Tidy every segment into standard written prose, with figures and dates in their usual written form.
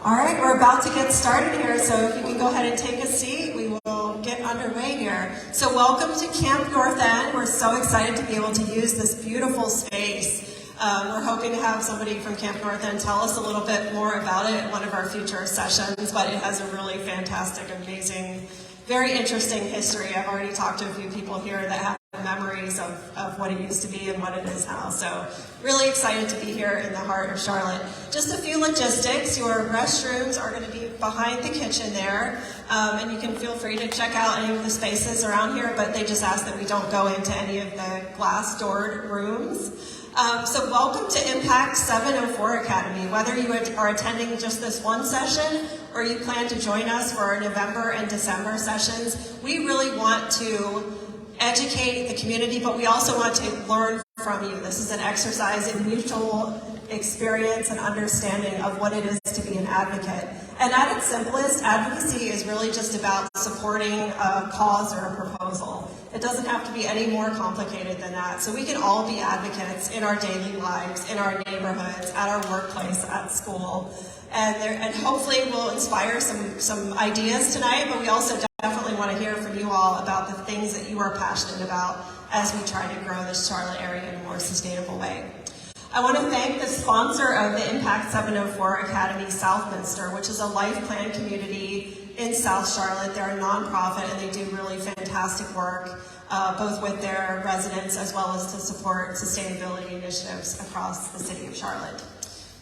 All right, we're about to get started here, so if you can go ahead and take a seat, we will get underway here. So welcome to Camp North End. We're so excited to be able to use this beautiful space. We're hoping to have somebody from Camp North End tell us a little bit more about it in one of our future sessions, but it has a really fantastic, amazing, very interesting history. I've already talked to a few people here that have memories of what it used to be and what it is now. So really excited to be here in the heart of Charlotte. Just a few logistics. Your restrooms are going to be behind the kitchen there, and you can feel free to check out any of the spaces around here, but they just ask that we don't go into any of the glass-doored rooms. So welcome to Impact 704 Academy. Whether you are attending just this one session or you plan to join us for our November and December sessions, we really want to educate the community, but we also want to learn from you. This is an exercise in mutual experience and understanding of what it is to be an advocate. And at its simplest, advocacy is really just about supporting a cause or a proposal. It doesn't have to be any more complicated than that. So we can all be advocates in our daily lives, in our neighborhoods, at our workplace, at school. And hopefully we'll inspire some ideas tonight, but we also definitely want to hear from you all about the things that you are passionate about as we try to grow this Charlotte area in a more sustainable way. I want to thank the sponsor of the Impact 704 Academy, Southminster, which is a life plan community in South Charlotte. They're a nonprofit and they do really fantastic work, both with their residents as well as to support sustainability initiatives across the city of Charlotte.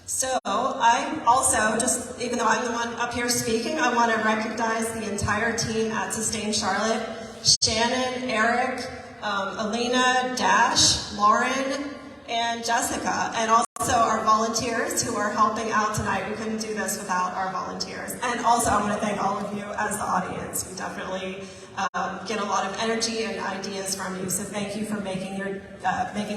So I also, just even though I'm the one up here speaking, I want to recognize the entire team at Sustain Charlotte: Shannon, Eric, Elena, Dash, Lauren, and Jessica, and also our volunteers who are helping out tonight. We couldn't do this without our volunteers. And also I want to thank all of you as the audience. We definitely get a lot of energy and ideas from you, so thank you for making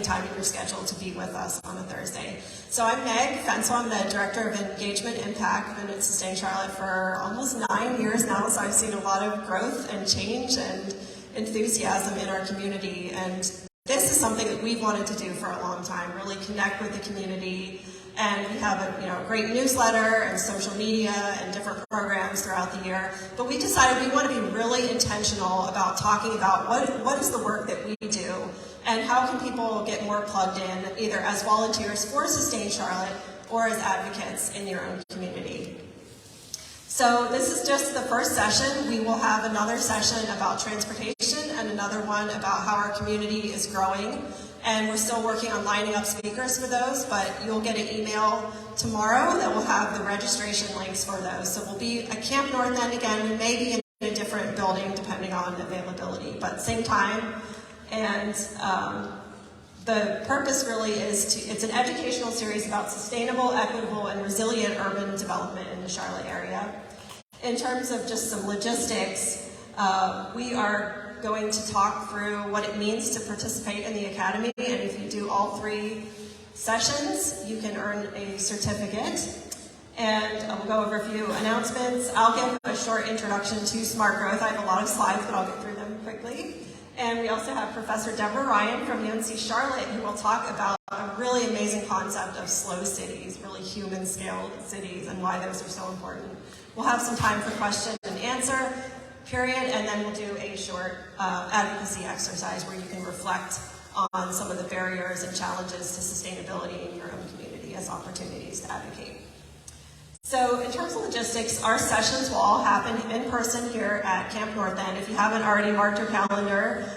time in your schedule to be with us on a Thursday. So I'm Meg Fencil. I'm the Director of Engagement Impact. I've been at Sustain Charlotte for almost 9 years now, so I've seen a lot of growth and change and enthusiasm in our community. And this is something that we've wanted to do for a long time, really connect with the community. And we have a great newsletter and social media and different programs throughout the year. But we decided we want to be really intentional about talking about what is the work that we do and how can people get more plugged in, either as volunteers for Sustain Charlotte or as advocates in your own community. So this is just the first session. We will have another session about transportation and another one about how our community is growing. And we're still working on lining up speakers for those, but you'll get an email tomorrow that will have the registration links for those. So we'll be at Camp North End again. We may be in a different building depending on availability, but same time. And the purpose really is it's an educational series about sustainable, equitable, and resilient urban development in the Charlotte area. In terms of just some logistics, we are going to talk through what it means to participate in the Academy, and if you do all 3 sessions, you can earn a certificate. And we'll go over a few announcements. I'll give a short introduction to smart growth. I have a lot of slides, but I'll get through them quickly. And we also have Professor Deborah Ryan from UNC Charlotte, who will talk about a really amazing concept of slow cities, really human-scaled cities, and why those are so important. We'll have some time for question and answer, period, and then we'll do a short advocacy exercise where you can reflect on some of the barriers and challenges to sustainability in your own community as opportunities to advocate. So in terms of logistics, our sessions will all happen in person here at Camp North End. If you haven't already marked your calendar,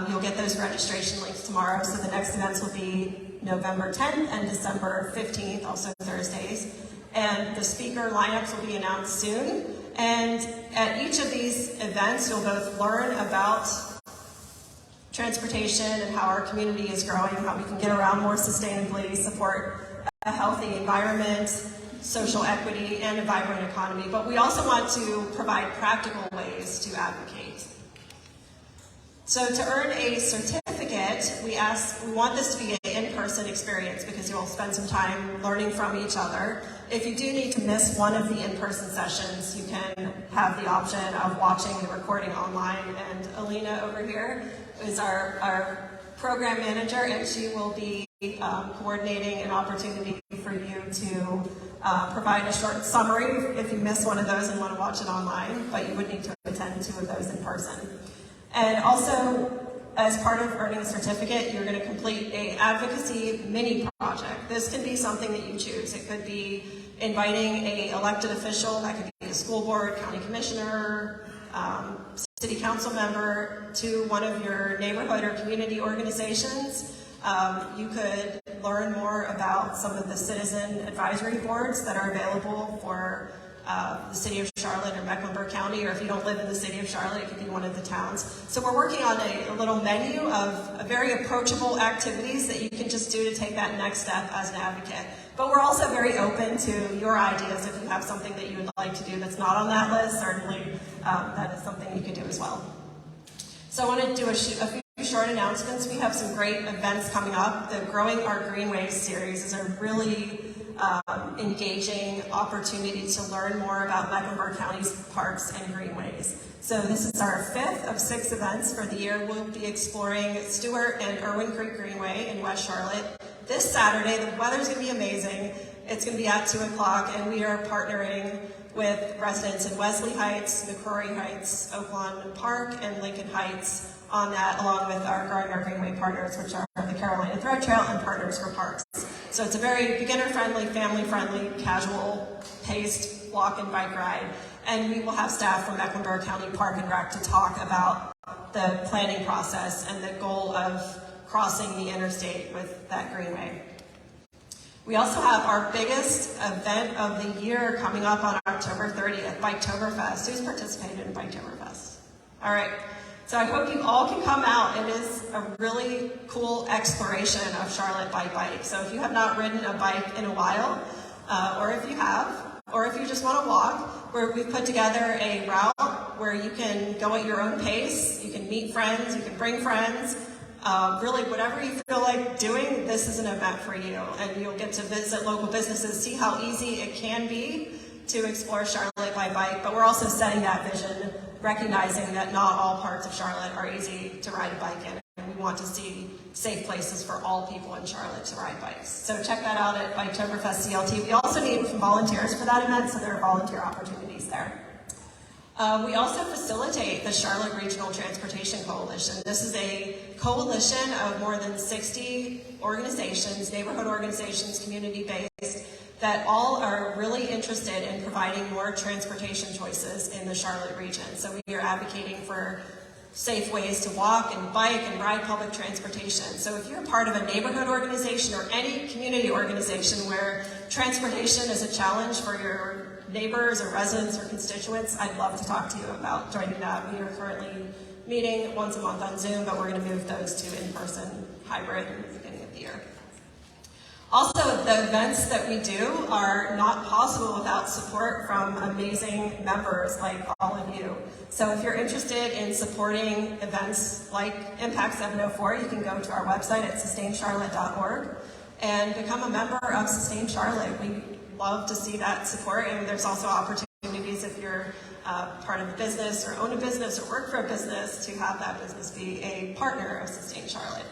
you'll get those registration links tomorrow. So the next events will be November 10th and December 15th, also Thursdays. And the speaker lineups will be announced soon. And at each of these events, you'll both learn about transportation and how our community is growing, how we can get around more sustainably, support a healthy environment, social equity, and a vibrant economy. But we also want to provide practical ways to advocate. So to earn a certificate, we want this to be an in-person experience because you'll spend some time learning from each other. If you do need to miss one of the in-person sessions, you can have the option of watching the recording online. And Alina over here is our program manager, and she will be coordinating an opportunity for you to provide a short summary if you miss one of those and want to watch it online, but you would need to attend 2 of those in person. And also, as part of earning a certificate, you're going to complete an advocacy mini project. This can be something that you choose. It could be inviting an elected official, that could be a school board, county commissioner, city council member, to one of your neighborhood or community organizations. You could learn more about some of the citizen advisory boards that are available for the city of Charlotte or Mecklenburg County, or if you don't live in the city of Charlotte, it could be one of the towns. So we're working on a little menu of very approachable activities that you can just do to take that next step as an advocate. But we're also very open to your ideas. If you have something that you would like to do that's not on that list, certainly that is something you could do as well. So I want to do a few short announcements. We have some great events coming up. The Growing Our Greenways series is a really engaging opportunity to learn more about Mecklenburg County's parks and greenways. So this is our 5th of 6 events for the year. We'll be exploring Stewart and Irwin Creek Greenway in West Charlotte. This Saturday, the weather's going to be amazing. It's going to be at 2 o'clock, and we are partnering with residents in Wesley Heights, McCrory Heights, Oaklawn Park, and Lincoln Heights on that, along with our Growing Our Greenway partners, which are the Carolina Thread Trail and Partners for Parks. So it's a very beginner-friendly, family-friendly, casual-paced walk and bike ride. And we will have staff from Mecklenburg County Park and Rec to talk about the planning process and the goal of crossing the interstate with that greenway. We also have our biggest event of the year coming up on October 30th, Biketoberfest. Who's participated in Biketoberfest? All right. So I hope you all can come out. It is a really cool exploration of Charlotte by bike. So if you have not ridden a bike in a while, or if you have, or if you just want to walk, we've put together a route where you can go at your own pace, you can meet friends, you can bring friends, really whatever you feel like doing, this is an event for you. And you'll get to visit local businesses, see how easy it can be to explore Charlotte by bike, but we're also setting that vision, recognizing that not all parts of Charlotte are easy to ride a bike in, and we want to see safe places for all people in Charlotte to ride bikes. So check that out at Biketoberfest CLT. We also need some volunteers for that event, so there are volunteer opportunities there. We also facilitate the Charlotte Regional Transportation Coalition. This is a coalition of more than 60 organizations, neighborhood organizations, community-based, that all are really interested in providing more transportation choices in the Charlotte region. So we are advocating for safe ways to walk and bike and ride public transportation. So if you're part of a neighborhood organization or any community organization where transportation is a challenge for your neighbors or residents or constituents, I'd love to talk to you about joining that. We are currently meeting once a month on Zoom, but we're going to move those to in-person hybrid in the beginning of the year. Also, the events that we do are not possible without support from amazing members like all of you. So if you're interested in supporting events like Impact 704, you can go to our website at sustaincharlotte.org and become a member of Sustain Charlotte. We love to see that support, and there's also opportunities if you're part of a business or own a business or work for a business to have that business be a partner of Sustain Charlotte.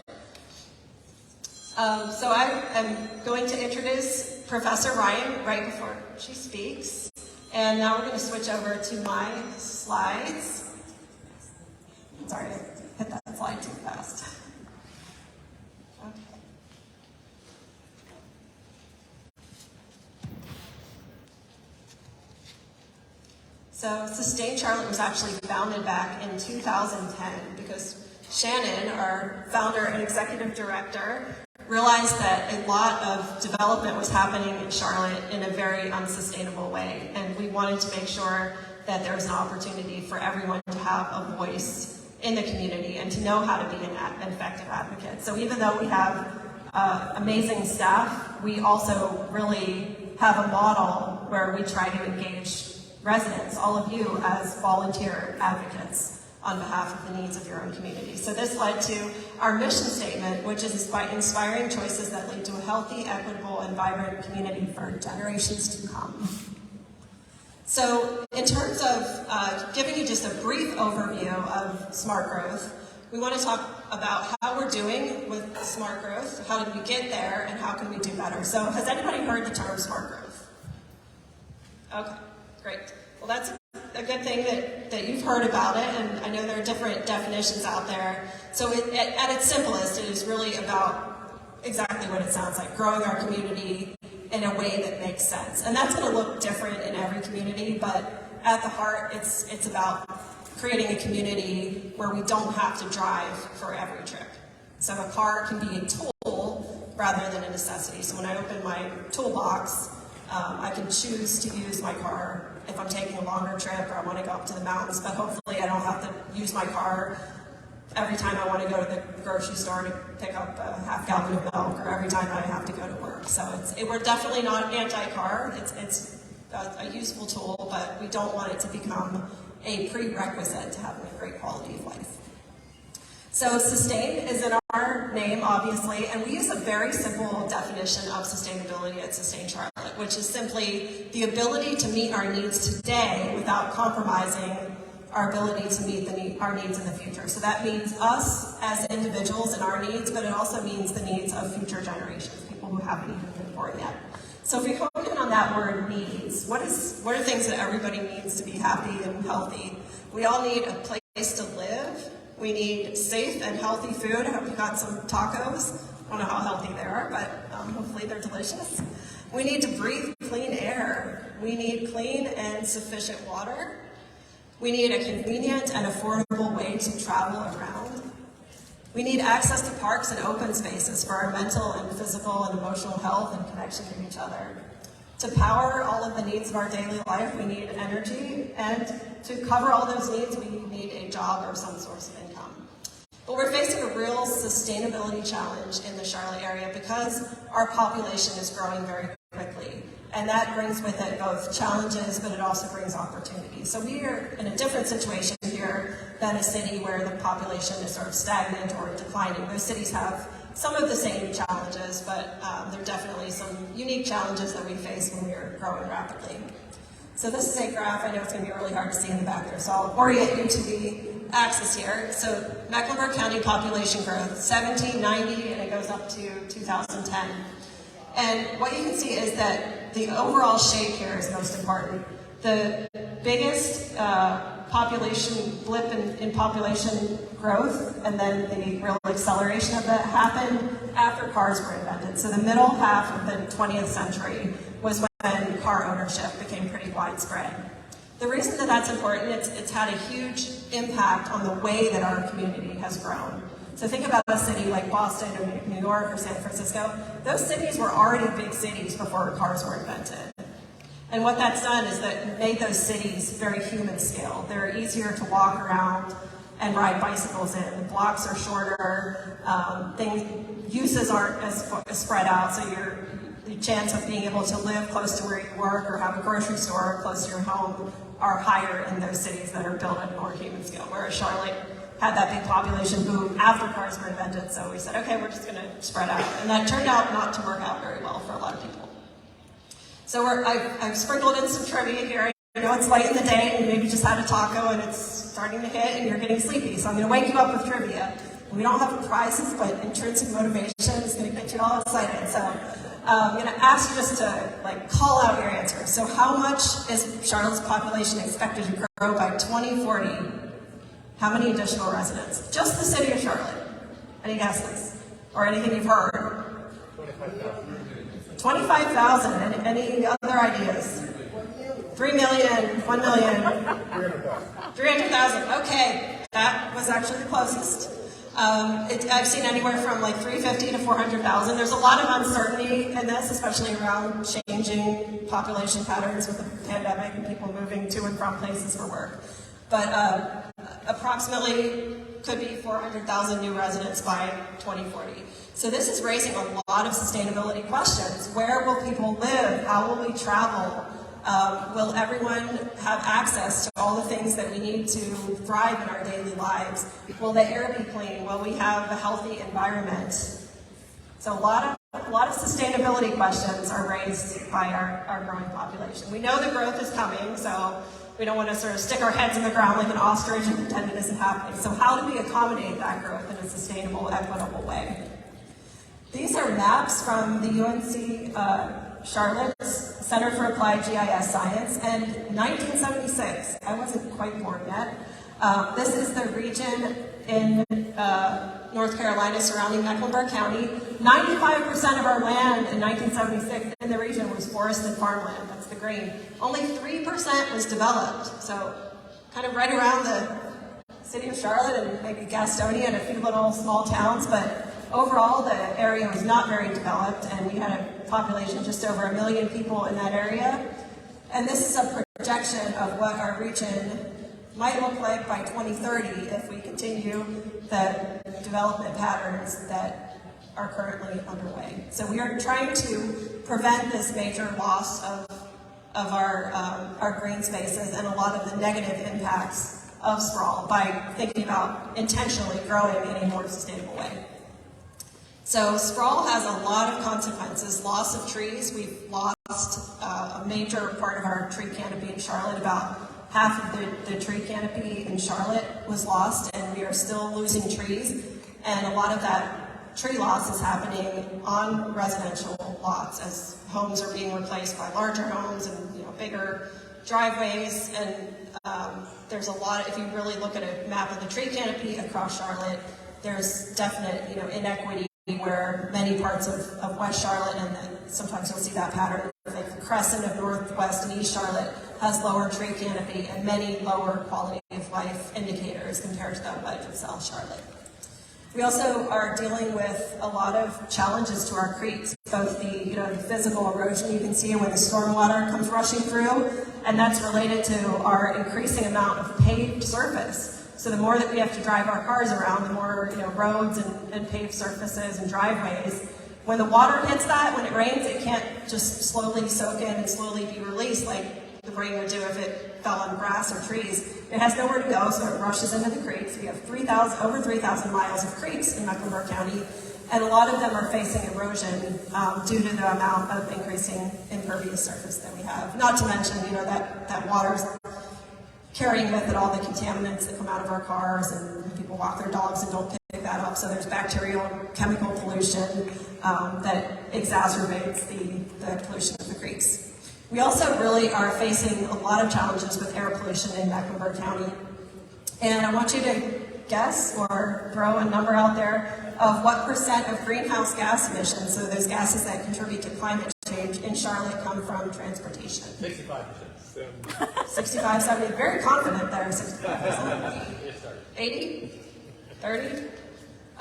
So I am going to introduce Professor Ryan right before she speaks. And now we're going to switch over to my slides. Sorry, I hit that slide too fast. Okay. So Sustain Charlotte was actually founded back in 2010 because Shannon, our founder and executive director, realized that a lot of development was happening in Charlotte in a very unsustainable way, and we wanted to make sure that there was an opportunity for everyone to have a voice in the community and to know how to be an effective advocate. So even though we have amazing staff, we also really have a model where we try to engage residents, all of you, as volunteer advocates on behalf of the needs of your own community. So this led to our mission statement, which is by inspiring choices that lead to a healthy, equitable, and vibrant community for generations to come. So in terms of giving you just a brief overview of smart growth, we want to talk about how we're doing with smart growth, how did we get there, and how can we do better. So has anybody heard the term smart growth? Okay, great. Well, that's a good thing that you've heard about it, and I know there are different definitions out there. So at its simplest, it is really about exactly what it sounds like, growing our community in a way that makes sense. And that's going to look different in every community, but at the heart, it's about creating a community where we don't have to drive for every trip. So a car can be a tool rather than a necessity. So when I open my toolbox, I can choose to use my car if I'm taking a longer trip or I want to go up to the mountains, but hopefully I don't have to use my car every time I want to go to the grocery store to pick up a half-gallon of milk, or every time I have to go to work. So we're definitely not anti-car. It's a useful tool, but we don't want it to become a prerequisite to having a great quality of life. So sustain is in our name, obviously, and we use a very simple definition of sustainability at Sustain Charlotte, which is simply the ability to meet our needs today without compromising our ability to meet our needs in the future. So that means us as individuals and our needs, but it also means the needs of future generations, people who haven't even been born yet. So if we hone in on that word needs, what are things that everybody needs to be happy and healthy? We all need a place to live. We need safe and healthy food. I hope you got some tacos. I don't know how healthy they are, but hopefully they're delicious. We need to breathe clean air. We need clean and sufficient water. We need a convenient and affordable way to travel around. We need access to parks and open spaces for our mental and physical and emotional health and connection to each other. To power all of the needs of our daily life, we need energy, and to cover all those needs, we need a job or some source of income. But we're facing a real sustainability challenge in the Charlotte area because our population is growing very quickly. And that brings with it both challenges, but it also brings opportunities. So we are in a different situation here than a city where the population is sort of stagnant or declining. Those cities have some of the same challenges, but there are definitely some unique challenges that we face when we are growing rapidly. So this is a graph. I know it's going to be really hard to see in the back there, so I'll orient you to the axis here. So Mecklenburg County population growth, 1790, and it goes up to 2010. And what you can see is that the overall shape here is most important. The biggest population blip in population growth, and then the real acceleration of that happened after cars were invented. So the middle half of the 20th century was when car ownership became pretty widespread. The reason that that's important, it's had a huge impact on the way that our community has grown. So think about a city like Boston or New York or San Francisco. Those cities were already big cities before cars were invented. And what that's done is that it made those cities very human scale. They're easier to walk around and ride bicycles in. The blocks are shorter. Uses aren't as spread out, so the chance of being able to live close to where you work or have a grocery store close to your home are higher in those cities that are built at a more human scale, whereas Charlotte had that big population boom after cars were invented, so we said, okay, we're just going to spread out. And that turned out not to work out very well for a lot of people. So I've sprinkled in some trivia here. I know it's late in the day and you maybe just had a taco and it's starting to hit and you're getting sleepy, so I'm going to wake you up with trivia. We don't have prizes, but intrinsic motivation is going to get you all excited. So I'm going to ask you just to call out your answers. So how much is Charlotte's population expected to grow by 2040? How many additional residents? Just the city of Charlotte. Any guesses? Or anything you've heard? 25,000. Any other ideas? 3 million, 1 million, 300,000. Okay, that was actually the closest. I've seen anywhere from 350 to 400,000. There's a lot of uncertainty in this, especially around changing population patterns with the pandemic and people moving to and from places for work. But approximately could be 400,000 new residents by 2040. So this is raising a lot of sustainability questions. Where will people live? How will we travel? Will everyone have access to all the things that we need to thrive in our daily lives? Will the air be clean? Will we have a healthy environment? So a lot of sustainability questions are raised by our growing population. We know the growth is coming, so we don't want to sort of stick our heads in the ground like an ostrich and pretend it isn't happening. So how do we accommodate that growth in a sustainable, equitable way? These are maps from the UNC Charlotte's Center for Applied GIS Science, and 1976, I wasn't quite born yet. This is the region in North Carolina surrounding Mecklenburg County. 95% of our land in 1976 in the region was forested farmland. That's the green. Only 3% was developed. So kind of right around the city of Charlotte and maybe Gastonia and a few little small towns, but overall the area was not very developed, and we had a population just over 1 million people in that area. And this is a projection of what our region might look like by 2030 if we continue the development patterns that are currently underway. So we are trying to prevent this major loss of our green spaces and a lot of the negative impacts of sprawl by thinking about intentionally growing in a more sustainable way. So sprawl has a lot of consequences. Loss of trees. We've lost a major part of our tree canopy in Charlotte. About half of the tree canopy in Charlotte was lost, and we are still losing trees. And a lot of that tree loss is happening on residential lots as homes are being replaced by larger homes and bigger driveways. And there's a lot, if you really look at a map of the tree canopy across Charlotte, there's definite inequity where many parts of West Charlotte, and then sometimes you'll see that pattern, like the crescent of Northwest and East Charlotte has lower tree canopy and many lower quality of life indicators compared to that wedge of South Charlotte. We also are dealing with a lot of challenges to our creeks, both the physical erosion you can see when the stormwater comes rushing through, and that's related to our increasing amount of paved surface. So the more that we have to drive our cars around, the more roads and paved surfaces and driveways. When the water hits that, when it rains, it can't just slowly soak in and slowly be released like the rain would do if it fell on grass or trees. It has nowhere to go, so it rushes into the creeks. We have over 3,000 miles of creeks in Mecklenburg County, and a lot of them are facing erosion due to the amount of increasing impervious surface that we have. Not to mention, that water's carrying with it all the contaminants that come out of our cars, and people walk their dogs and don't pick that up, so there's bacterial chemical pollution that exacerbates the pollution of the creeks. We also really are facing a lot of challenges with air pollution in Mecklenburg County, and I want you to guess or throw a number out there of what percent of greenhouse gas emissions, so those gases that contribute to climate change in Charlotte, come from transportation. 65%. 65, 70, very confident there, 65%. 80? 30?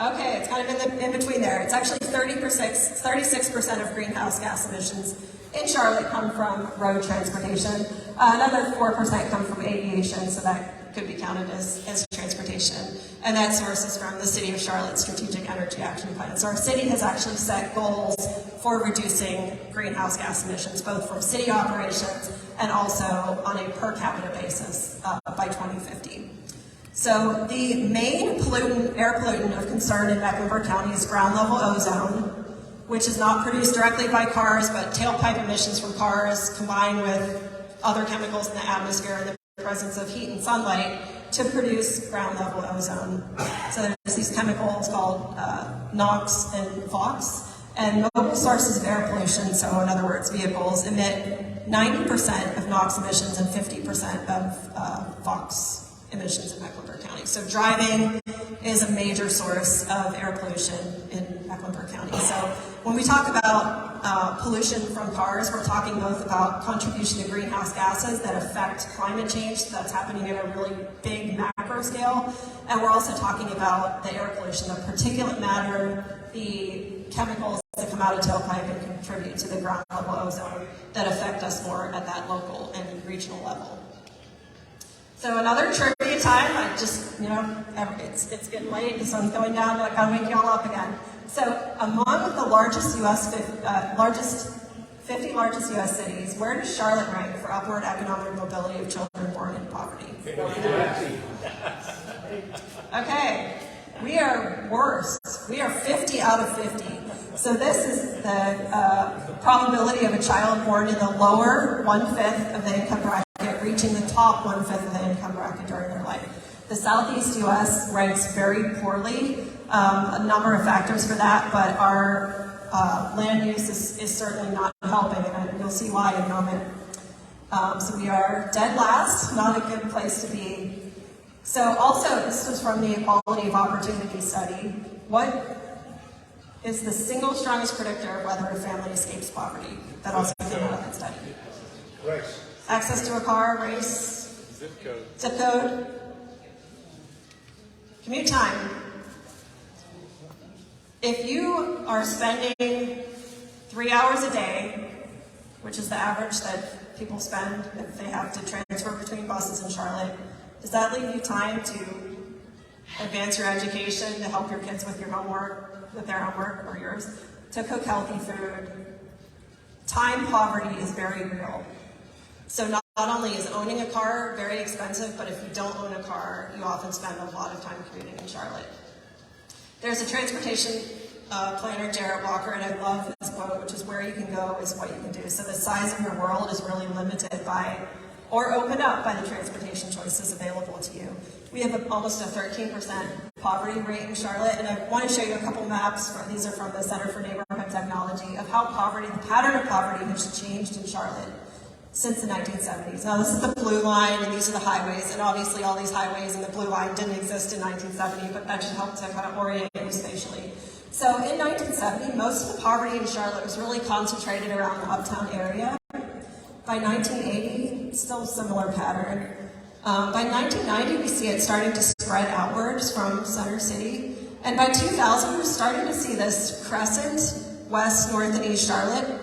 Okay, it's kind of in between there. It's actually 36% of greenhouse gas emissions in Charlotte come from road transportation. Another 4% come from aviation, so that could be counted as transportation. And that source is from the City of Charlotte's Strategic Energy Action Plan. So our city has actually set goals for reducing greenhouse gas emissions, both from city operations and also on a per capita basis by 2050. So the main air pollutant of concern in Mecklenburg County is ground level ozone, which is not produced directly by cars, but tailpipe emissions from cars combined with other chemicals in the atmosphere and the presence of heat and sunlight to produce ground level ozone. So there's these chemicals called NOx and VOx, and mobile sources of air pollution, so in other words, vehicles, emit 90% of NOx emissions and 50% of VOx emissions in Mecklenburg County. So driving is a major source of air pollution in Mecklenburg County. So when we talk about pollution from cars, we're talking both about contribution to greenhouse gases that affect climate change, that's happening at a really big macro scale, and we're also talking about the air pollution, the particulate matter, the chemicals that come out of tailpipe and contribute to the ground level ozone that affect us more at that local and regional level. So another trivia time, it's getting late, the sun's going down, I gotta wake y'all up again. So among the largest 50 largest US cities, where does Charlotte rank for upward economic mobility of children born in poverty? Okay, we are worse. We are 50 out of 50. So this is the probability of a child born in the lower 1/5 of the income bracket reaching the top 1/5 of the income bracket during their life. The Southeast U.S. ranks very poorly, a number of factors for that, but our land use is certainly not helping, and you'll see why in a moment. So we are dead last, not a good place to be. So also, this was from the Equality of Opportunity study. What is the single strongest predictor of whether a family escapes poverty? That also came out of that study. Race. Access to a car, race. Zip code. Zip code. Commute time. If you are spending 3 hours a day, which is the average that people spend if they have to transfer between buses in Charlotte, does that leave you time to advance your education, to help your kids with your homework, with their homework or yours, to cook healthy food? Time poverty is very real. So not only is owning a car very expensive, but if you don't own a car, you often spend a lot of time commuting in Charlotte. There's a transportation planner, Jarrett Walker, and I love his quote, which is where you can go is what you can do. So the size of your world is really limited by, or opened up by the transportation choices available to you. We have almost a 13% poverty rate in Charlotte, and I want to show you a couple maps, these are from the Center for Neighborhood Technology, of how the pattern of poverty has changed in Charlotte since the 1970s. Now this is the blue line, and these are the highways, and obviously all these highways and the blue line didn't exist in 1970, but that should help to kind of orient you spatially. So in 1970, most of the poverty in Charlotte was really concentrated around the uptown area. By 1980, still a similar pattern. By 1990, we see it starting to spread outwards from Center City. And by 2000, we're starting to see this crescent, west, north, and east Charlotte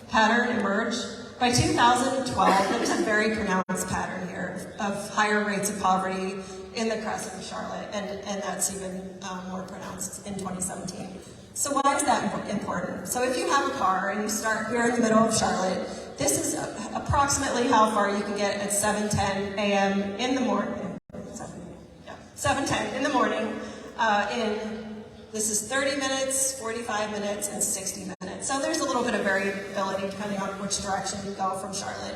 pattern emerge. By 2012, there's a very pronounced pattern here of higher rates of poverty in the crescent of Charlotte, and that's even more pronounced in 2017. So why is that important? So if you have a car and you start here in the middle of Charlotte, this is approximately how far you can get at 7:10 a.m. in the morning. 7:10 in the morning. This is 30 minutes, 45 minutes, and 60 minutes. So there's a little bit of variability depending on which direction you go from Charlotte.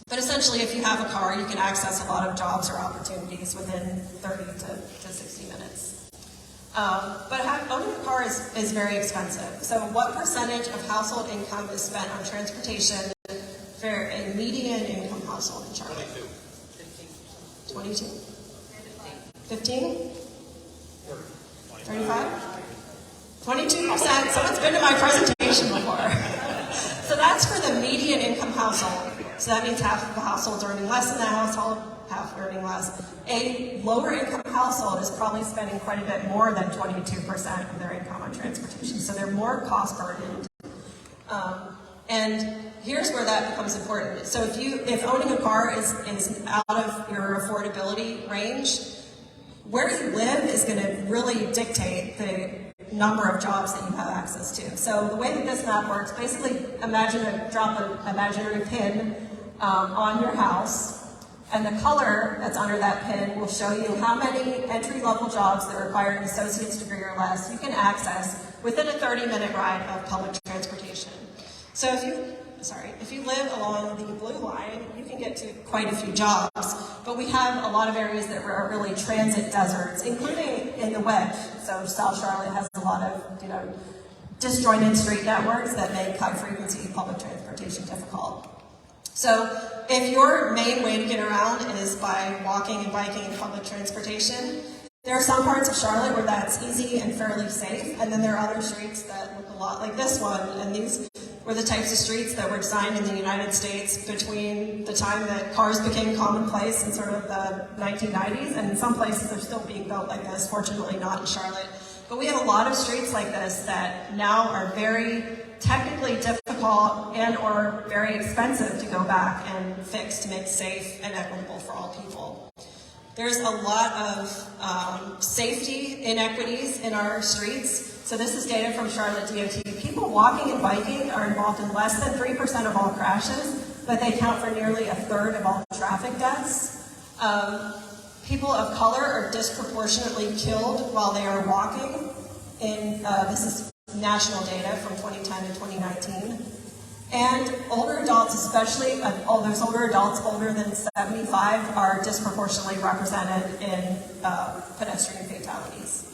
But essentially, if you have a car, you can access a lot of jobs or opportunities within 30 to 60 minutes. But owning a car is very expensive. So what percentage of household income is spent on transportation for a median income household in Charlotte? 22. 15? 35? 22%. Someone's been to my presentation before. So that's for the median income household. So that means half of the households earning less than that household, half earning less. A lower income household is probably spending quite a bit more than 22% of their income on transportation. So they're more cost burdened. And here's where that becomes important. So if owning a car is out of your affordability range, where you live is going to really dictate the number of jobs that you have access to. So the way that this map works, basically drop an imaginary pin on your house, and the color that's under that pin will show you how many entry-level jobs that require an associate's degree or less you can access within a 30-minute ride of public transportation. So if you live along the blue line, you can get to quite a few jobs, but we have a lot of areas that are really transit deserts, including in the wedge. So South Charlotte has a lot of, disjointed street networks that make high-frequency public transportation difficult. So if your main way to get around is by walking and biking and public transportation, there are some parts of Charlotte where that's easy and fairly safe, and then there are other streets that look a lot like this one, and these were the types of streets that were designed in the United States between the time that cars became commonplace in sort of the 1990s, and in some places they're still being built like this, fortunately not in Charlotte. But we have a lot of streets like this that now are very technically difficult and or very expensive to go back and fix to make safe and equitable for all people. There's a lot of safety inequities in our streets. So this is data from Charlotte DOT. People walking and biking are involved in less than 3% of all crashes, but they count for nearly a third of all traffic deaths. People of color are disproportionately killed while they are walking. This is national data from 2010 to 2019. And older adults, especially all those older adults older than 75, are disproportionately represented in pedestrian fatalities.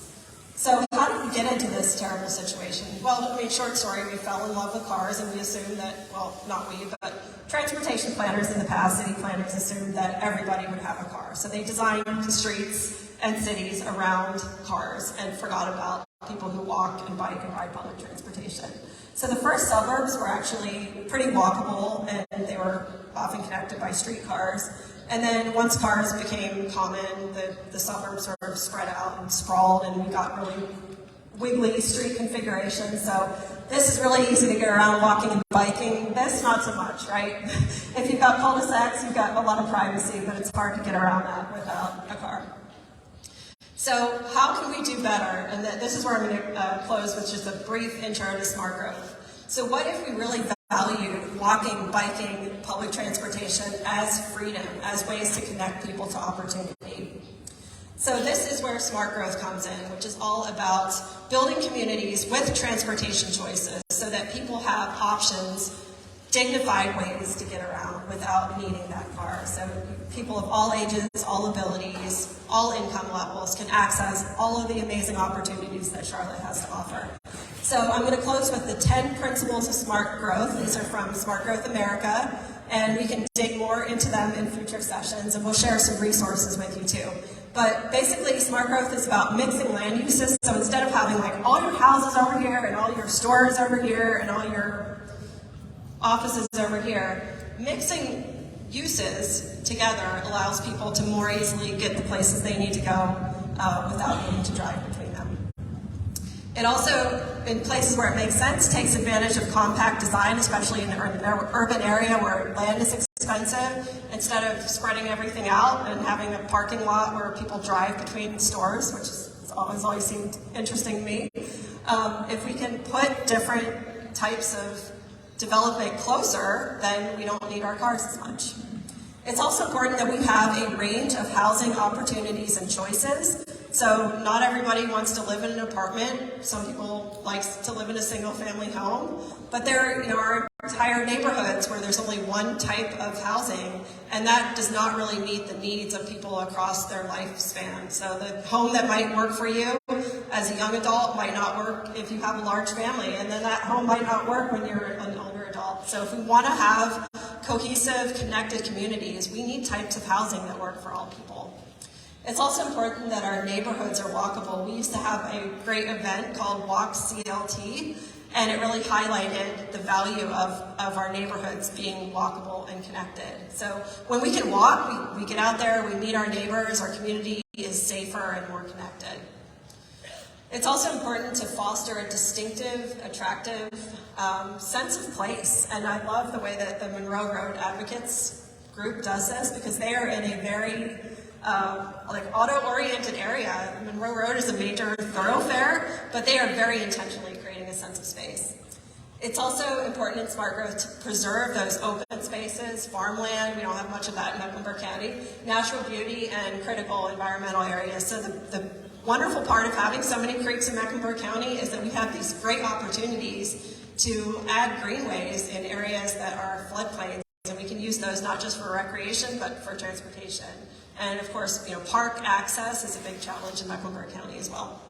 So how did we get into this terrible situation? Well, I mean, short story, we fell in love with cars and we assumed that, well, not we, but transportation planners in the past, city planners assumed that everybody would have a car. So they designed the streets and cities around cars and forgot about people who walk and bike and ride public transportation. So the first suburbs were actually pretty walkable and they were often connected by streetcars. And then once cars became common, the suburbs sort of spread out and sprawled and we got really wiggly street configurations. So this is really easy to get around walking and biking. This, not so much, right? If you've got cul-de-sacs, you've got a lot of privacy, but it's hard to get around that without a car. So how can we do better? And this is where I'm going to close with just a brief intro to smart growth. So what if we really valued walking, biking, public transportation as freedom, as ways to connect people to opportunity? So this is where smart growth comes in, which is all about building communities with transportation choices so that people have options, dignified ways to get around without needing that car. So people of all ages, all abilities, all income levels can access all of the amazing opportunities that Charlotte has to offer. So I'm going to close with the 10 principles of smart growth. These are from Smart Growth America, and we can dig more into them in future sessions, and we'll share some resources with you too. But basically, smart growth is about mixing land uses. So instead of having like all your houses over here and all your stores over here and all your offices over here, mixing uses together allows people to more easily get the places they need to go without needing to drive between them. It also, in places where it makes sense, takes advantage of compact design, especially in an urban area where land is expensive. Instead of spreading everything out and having a parking lot where people drive between stores, which has always seemed interesting to me, if we can put different types of development closer, then we don't need our cars as much. It's also important that we have a range of housing opportunities and choices. So not everybody wants to live in an apartment. Some people like to live in a single-family home. But there are entire neighborhoods where there's only one type of housing, and that does not really meet the needs of people across their lifespan. So the home that might work for you as a young adult might not work if you have a large family, and then that home might not work when you're an older adult. So if we want to have cohesive, connected communities, we need types of housing that work for all people. It's also important that our neighborhoods are walkable. We used to have a great event called Walk CLT, and it really highlighted the value of our neighborhoods being walkable and connected. So when we can walk, we get out there, we meet our neighbors, our community is safer and more connected. It's also important to foster a distinctive, attractive sense of place. And I love the way that the Monroe Road Advocates group does this, because they are in a very auto-oriented area. Monroe Road is a major thoroughfare, but they are very intentionally creating a sense of space. It's also important in smart growth to preserve those open spaces, farmland, we don't have much of that in Mecklenburg County, natural beauty, and critical environmental areas. So the wonderful part of having so many creeks in Mecklenburg County is that we have these great opportunities to add greenways in areas that are floodplains, and we can use those not just for recreation, but for transportation. And of course, park access is a big challenge in Mecklenburg County as well.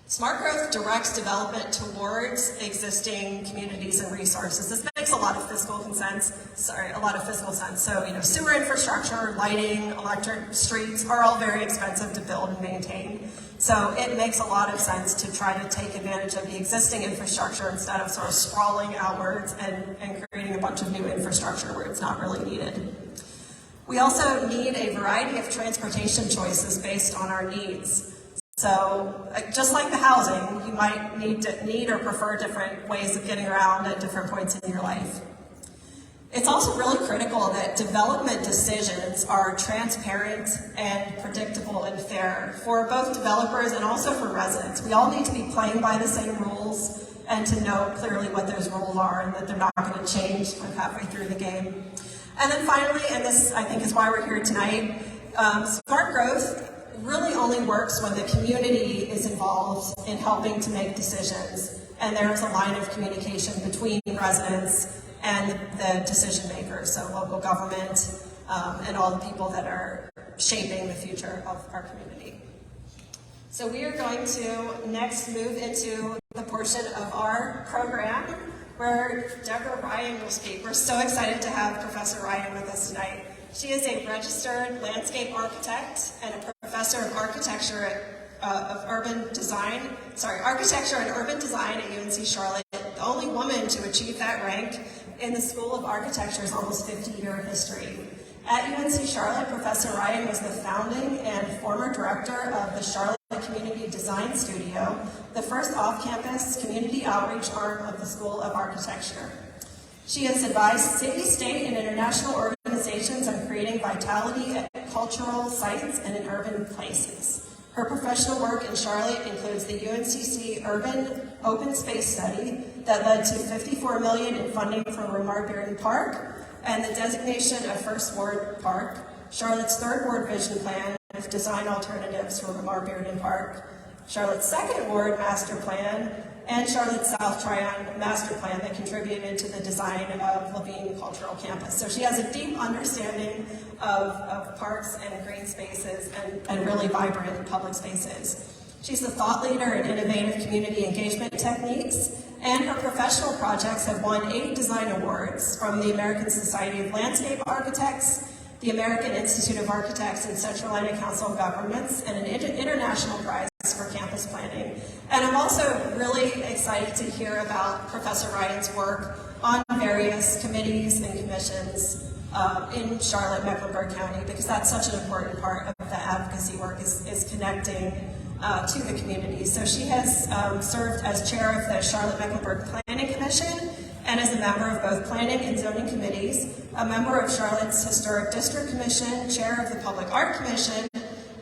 Smart growth directs development towards existing communities and resources. This makes a lot of fiscal sense. So, sewer infrastructure, lighting, electric streets are all very expensive to build and maintain. So it makes a lot of sense to try to take advantage of the existing infrastructure instead of sort of sprawling outwards and creating a bunch of new infrastructure where it's not really needed. We also need a variety of transportation choices based on our needs. So just like the housing, you might need or prefer different ways of getting around at different points in your life. It's also really critical that development decisions are transparent and predictable and fair for both developers and also for residents. We all need to be playing by the same rules and to know clearly what those rules are and that they're not going to change halfway through the game. And then finally, and this I think is why we're here tonight, smart growth really only works when the community is involved in helping to make decisions and there's a line of communication between residents and the decision makers, so local government and all the people that are shaping the future of our community. So we are going to next move into the portion of our program where Deborah Ryan will speak. We're so excited to have Professor Ryan with us tonight. She is a registered landscape architect and a professor of architecture architecture and urban design at UNC Charlotte. The only woman to achieve that rank in the School of Architecture's almost 50-year history. At UNC Charlotte, Professor Ryan was the founding and former director of the Charlotte Community Design Studio, the first off-campus community outreach arm of the School of Architecture. She has advised city, state, and international organizations on creating vitality at cultural sites and in urban places. Her professional work in Charlotte includes the UNCC Urban Open Space Study that led to $54 million in funding for Ramar Bearden Park, and the designation of First Ward Park, Charlotte's Third Ward Vision Plan with design alternatives for Ramar Bearden Park, Charlotte's Second Ward Master Plan, and Charlotte's South Tryon Master Plan that contributed to the design of Levine Cultural Campus. So she has a deep understanding of parks and green spaces and really vibrant public spaces. She's the thought leader in innovative community engagement techniques, and her professional projects have won 8 design awards from the American Society of Landscape Architects, the American Institute of Architects and Central Atlantic Council of Governments, and an international prize for campus planning. And I'm also really excited to hear about Professor Ryan's work on various committees and commissions in Charlotte, Mecklenburg County, because that's such an important part of the advocacy work is connecting to the community. So she has served as chair of the Charlotte Mecklenburg Planning Commission and as a member of both planning and zoning committees, a member of Charlotte's Historic District Commission, chair of the Public Art Commission,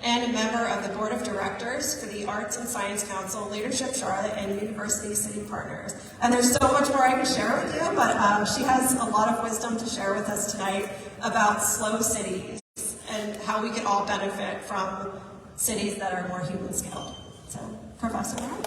and a member of the Board of Directors for the Arts and Science Council, Leadership Charlotte, and University City Partners. And there's so much more I can share with you, but she has a lot of wisdom to share with us tonight about slow cities and how we can all benefit from cities that are more human-scaled. So, Professor Ryan.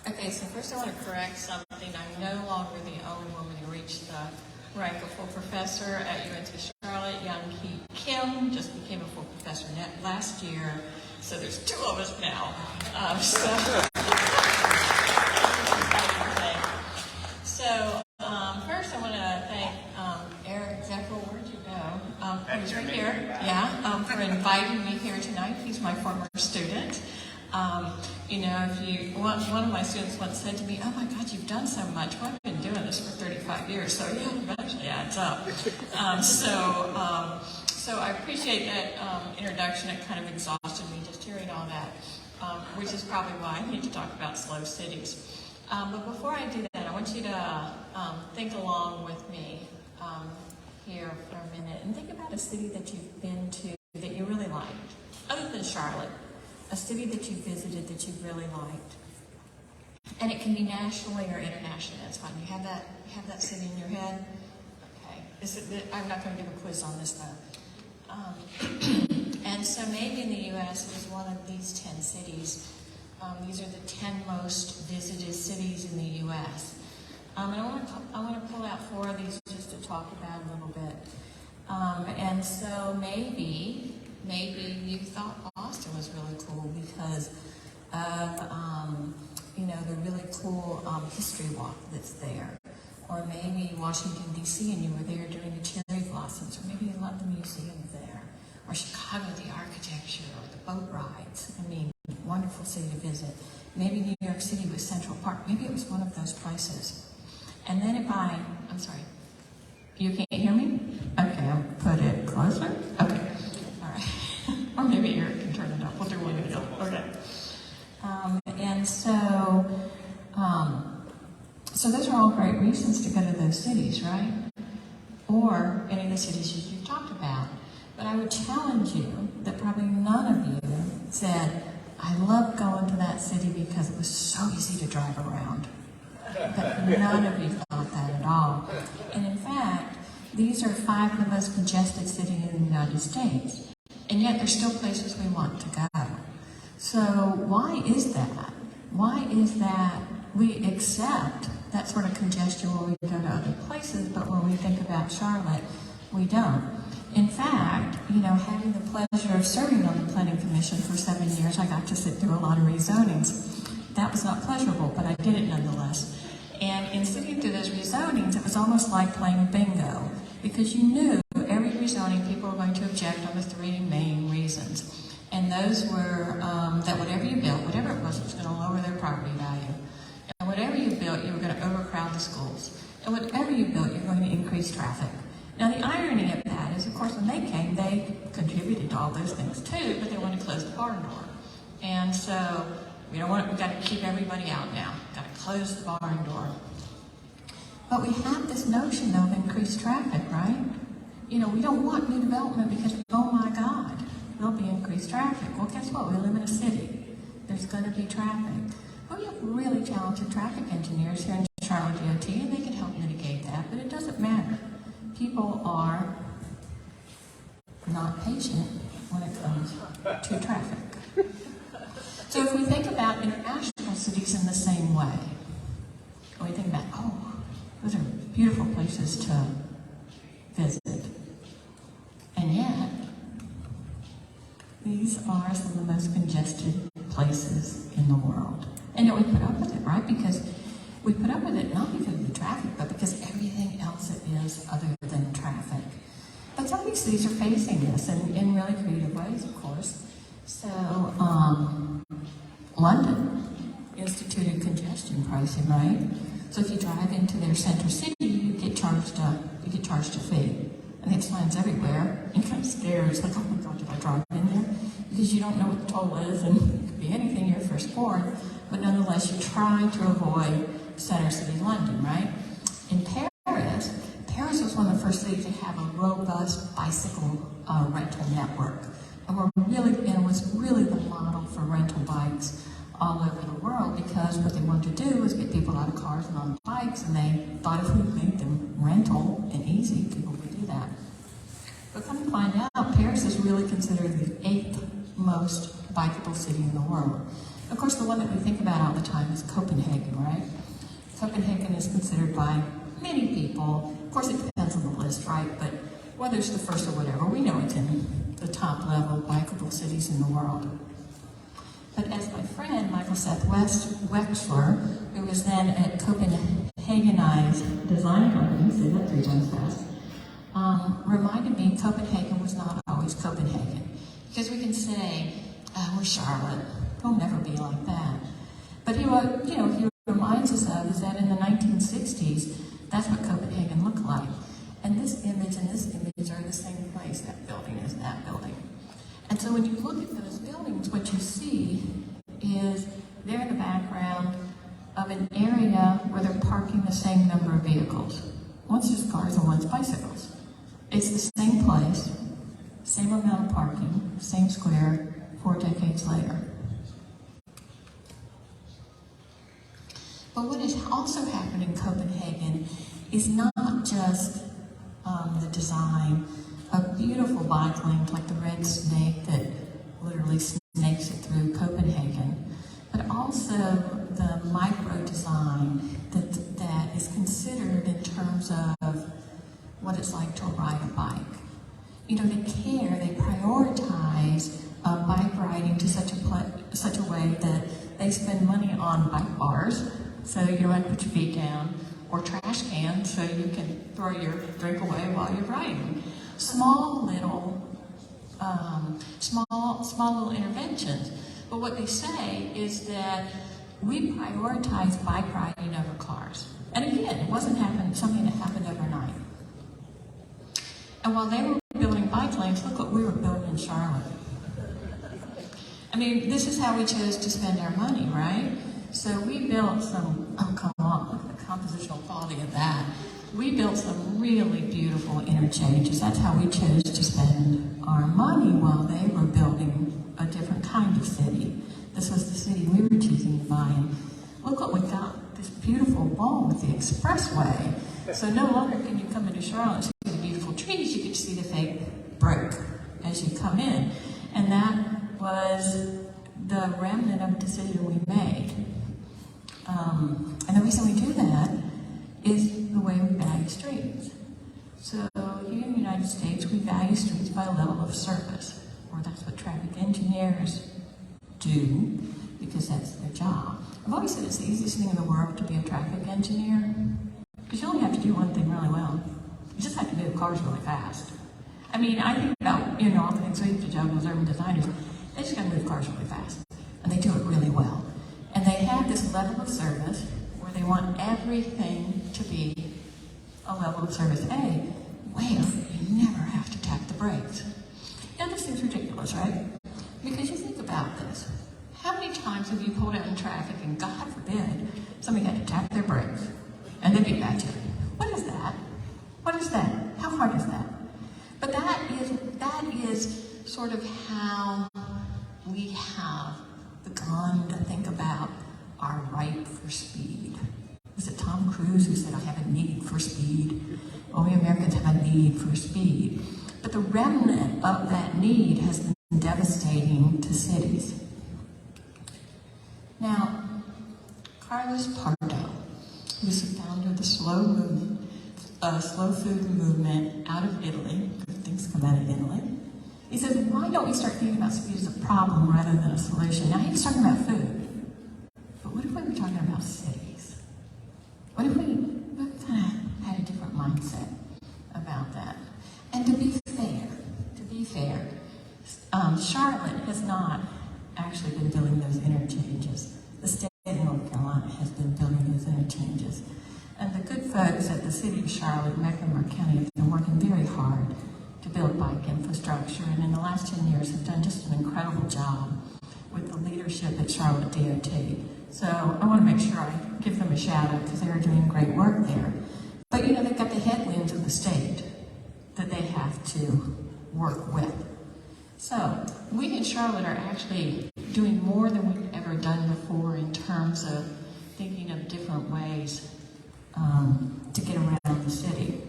Okay, so first I want to correct something. I'm no longer the only woman who reached the rank of full professor at UNC Charlotte. Young Hee Kim just became a full professor last year, so there's 2 of us now. First I want to thank Eric Zephyr, where'd you go? He's right here. Yeah, for inviting me here tonight. He's my former student. You know, one of my students once said to me, "Oh my God, you've done so much. Well, I've been doing this for 35 years, so yeah, eventually adds up." So I appreciate that introduction. It kind of exhausted me just hearing all that, which is probably why I need to talk about slow cities. But before I do that, I want you to think along with me here for a minute and think about a city that you've been to that you really liked, other than Charlotte. A city that you visited that you really liked. And it can be nationally or internationally, that's fine. You have that city in your head? Okay. I'm not going to give a quiz on this though. And so maybe in the US it was one of these 10 cities. These are the 10 most visited cities in the US. And I want to pull out 4 of these just to talk about a little bit. And so maybe you thought Boston was really cool because of, the really cool history walk that's there. Or maybe Washington, D.C., and you were there during the cherry blossoms. Or maybe you loved the museums there. Or Chicago, the architecture, or the boat rides. I mean, wonderful city to visit. Maybe New York City was Central Park. Maybe it was one of those places. And then I'm sorry, you can't hear me? Okay, I'll put it closer. Okay. Or maybe Eric can turn it up. We'll do one of the other. Okay. So those are all great reasons to go to those cities, right? Or any of the cities you've talked about. But I would challenge you that probably none of you said, "I love going to that city because it was so easy to drive around." But none of you thought that at all. And in fact, these are 5 of the most congested cities in the United States. and yet there's still places we want to go. So why is that? Why is that we accept that sort of congestion when we go to other places, but when we think about Charlotte, we don't? In fact, having the pleasure of serving on the Planning Commission for 7 years, I got to sit through a lot of rezonings. That was not pleasurable, but I did it nonetheless. And in sitting through those rezonings, it was almost like playing bingo, because you knew every rezoning people were going to object on the 3 main reasons. And those were that whatever you built, whatever it was going to lower their property value. And whatever you built, you were going to overcrowd the schools. And whatever you built, you're going to increase traffic. Now, the irony of that is, of course, when they came, they contributed to all those things too, but they wanted to close the barn door. And so, we've got to keep everybody out now. Got to close the barn door. But we have this notion, though, of increased traffic, right? We don't want new development because, oh my God, there'll be increased traffic. Well, guess what? We live in a city. There's going to be traffic. Well, we have really talented traffic engineers here in Charlotte DOT, and they can help mitigate that, but it doesn't matter. People are not patient when it comes to traffic. So if we think about international cities in the same way, we think about, those are beautiful places to visit. And yet, these are some of the most congested places in the world. And yet we put up with it, right? Because we put up with it not because of the traffic, but because everything else it is other than traffic. But some of these cities are facing this in really creative ways, of course. So, London instituted congestion pricing, right? So if you drive into their center city, you get charged a fee. And it's signs everywhere. And kind of scares, like, oh my God, did I drive in there? Because you don't know what the toll is, and it could be anything, you're firstborn. But nonetheless, you try to avoid center city London, right? In Paris was one of the first cities to have a robust bicycle rental network. And it was really the model for rental bikes all over the world, because what they wanted to do was get people out of cars and on bikes, and they thought if we made them rental and easy, people would do that. But come to find out, Paris is really considered the 8th most bikeable city in the world. Of course, the one that we think about all the time is Copenhagen, right? Copenhagen is considered by many people, of course it depends on the list, right? But whether it's the first or whatever, we know it's in the top level bikeable cities in the world. But as my friend, Michael Seth Wexler, who was then at Copenhagenized Design Company, say that 3 times fast, reminded me Copenhagen was not always Copenhagen. Because we can say, we're Charlotte, it'll never be like that. But he reminds us of is that in the 1960s, that's what Copenhagen looked like. And this image and this image are in the same place. That building is that building. And so when you look at those buildings, what you see is they're in the background of an area where they're parking the same number of vehicles. One's just cars and one's bicycles. It's the same place, same amount of parking, same square, 4 decades later. But what has also happened in Copenhagen is not just the design of beautiful bike lanes like the red snake that literally snakes it through Copenhagen, but also the micro design that is considered in terms of what it's like to ride a bike. They care, they prioritize bike riding to such a way that they spend money on bike bars, so you don't have to put your feet down, or trash cans, so you can throw your drink away while you're riding. Small little interventions. But what they say is that we prioritize bike riding over cars. And again, it wasn't something that happened overnight. And while they were building bike lanes, look what we were building in Charlotte. I mean, this is how we chose to spend our money, right? So we built some, come on, look at the compositional quality of that. We built some really beautiful interchanges. That's how we chose to spend our money while they were building a different kind of city. This was the city we were choosing to buy. And look what we got, this beautiful wall with the expressway. So no longer can you come into Charlotte and see the beautiful trees, you get to see the fake brick as you come in. And that was the remnant of a decision we made. And the reason we do that is the way we value streets. So here in the United States, we value streets by a level of service, or that's what traffic engineers do, because that's their job. I've always said it's the easiest thing in the world to be a traffic engineer, because you only have to do one thing really well. You just have to move cars really fast. I mean, I think about, all the things we used to juggle as urban designers. They just got to move cars really fast, and they do it really well. And they have this level of service where they want everything to be a level of service A, where you never have to tap the brakes. Now, this seems ridiculous, right? Because you think about this. How many times have you pulled out in traffic and, God forbid, somebody had to tap their brakes and then get back to it? What is that? What is that? How hard is that? But that is sort of how we have begun to think about our right for speed. Was it Tom Cruise who said, I have a need for speed? Well, we Americans have a need for speed. But the remnant of that need has been devastating to cities. Now, Carlos Pardo, who's the founder of the slow food movement out of Italy, because things come out of Italy, he says, why don't we start thinking about speed as a problem rather than a solution? Now, he was talking about food, but what if we were talking about cities? What if we kind of had a different mindset about that? And to be fair, Charlotte has not actually been building those interchanges. The state of North Carolina has been building those interchanges. And the good folks at the city of Charlotte, Mecklenburg County, have been working very hard to build bike infrastructure, and in the last 10 years have done just an incredible job with the leadership at Charlotte DOT. So I want to make sure I give them a shout out because they are doing great work there. But they've got the headwinds of the state that they have to work with. So we in Charlotte are actually doing more than we've ever done before in terms of thinking of different ways to get around the city.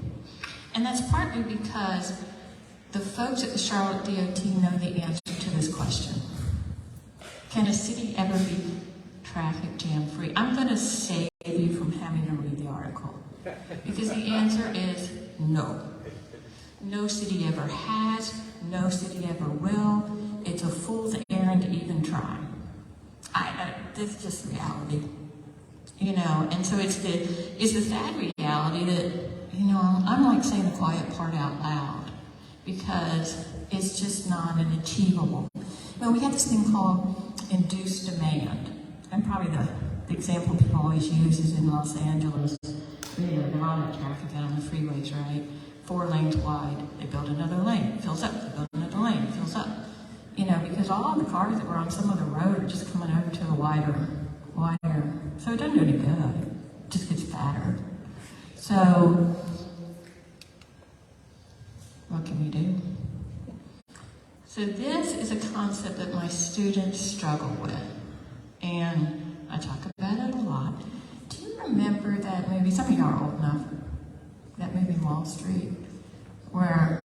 And that's partly because the folks at the Charlotte DOT know the answer to this question. Can a city ever be traffic jam free? I'm going to save you from having to read the article, because the answer is no. No city ever has, no city ever will. It's a fool's errand to even try. This is just reality. And so it's the sad reality that, I'm like saying the quiet part out loud, because it's just not an achievable. Well, we have this thing called induced demand. And probably the example people always use is in Los Angeles. There are a lot of traffic out on the freeways, right? 4 lanes wide. They build another lane, it fills up. They build another lane, it fills up. Because all the cars that were on some other road are just coming over to a wider. So it doesn't do any good. It just gets fatter. So what can we do? So this is a concept that my students struggle with. And I talk about it a lot. Do you remember that movie? Some of you are old enough. That movie Wall Street, where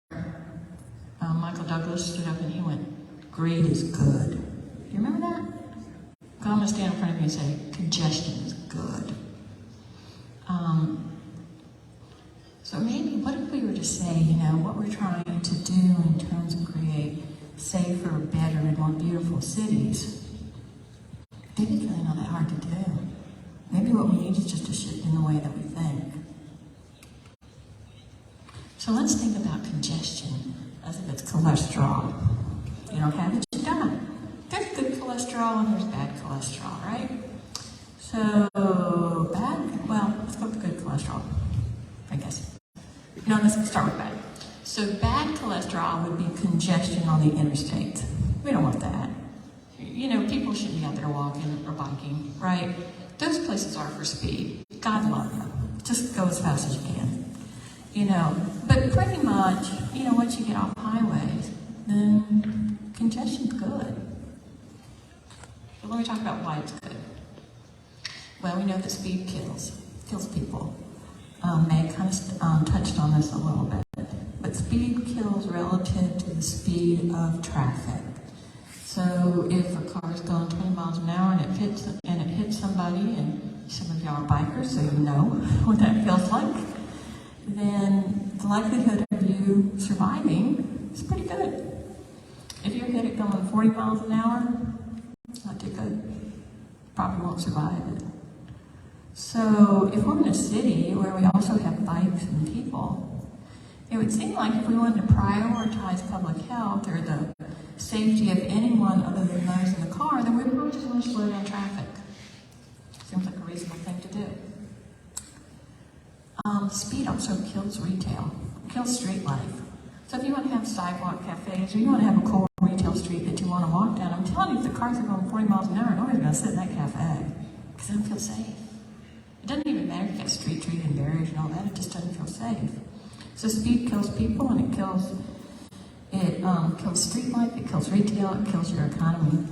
Michael Douglas stood up and he went, "Greed is good." Do you remember that? I'm going to stand in front of you and say, congestion is good. So maybe, what if we were to say, what we're trying to do in terms of create safer, better, and more beautiful cities, maybe it's really not that hard to do. Maybe what we need is just a shift in the way that we think. So let's think about congestion as if it's cholesterol. You don't have it, you don't. There's good cholesterol and there's bad cholesterol, right? So let's go with good cholesterol, I guess. No, let's start with bad. So bad cholesterol would be congestion on the interstates. We don't want that. People shouldn't be out there walking or biking, right? Those places are for speed. God love you. Just go as fast as you can. But pretty much, once you get off highways, then congestion's good. But let me talk about why it's good. Well, we know that speed kills people. Meg kind of touched on this a little bit. But speed speed kills relative to the speed of traffic. So if a car is going 20 miles an hour and it hits somebody, and some of y'all are bikers, so you know what that feels like, then the likelihood of you surviving is pretty good. If you're hit it going 40 miles an hour, it's not too good. Probably won't survive it. So if we're in a city where we also have bikes and people, it would seem like if we wanted to prioritize public health or the safety of anyone other than those in the car, then we would just want to slow down traffic. Seems like a reasonable thing to do. Speed also kills retail, kills street life. So if you want to have sidewalk cafes, or you want to have a cool retail street that you want to walk down, I'm telling you, if the cars are going 40 miles an hour, nobody's going to sit in that cafe because they don't feel safe. It doesn't even matter if you got street trees and barriers and all that, it just doesn't feel safe. So speed kills people, and it kills street life, it kills retail, it kills your economy.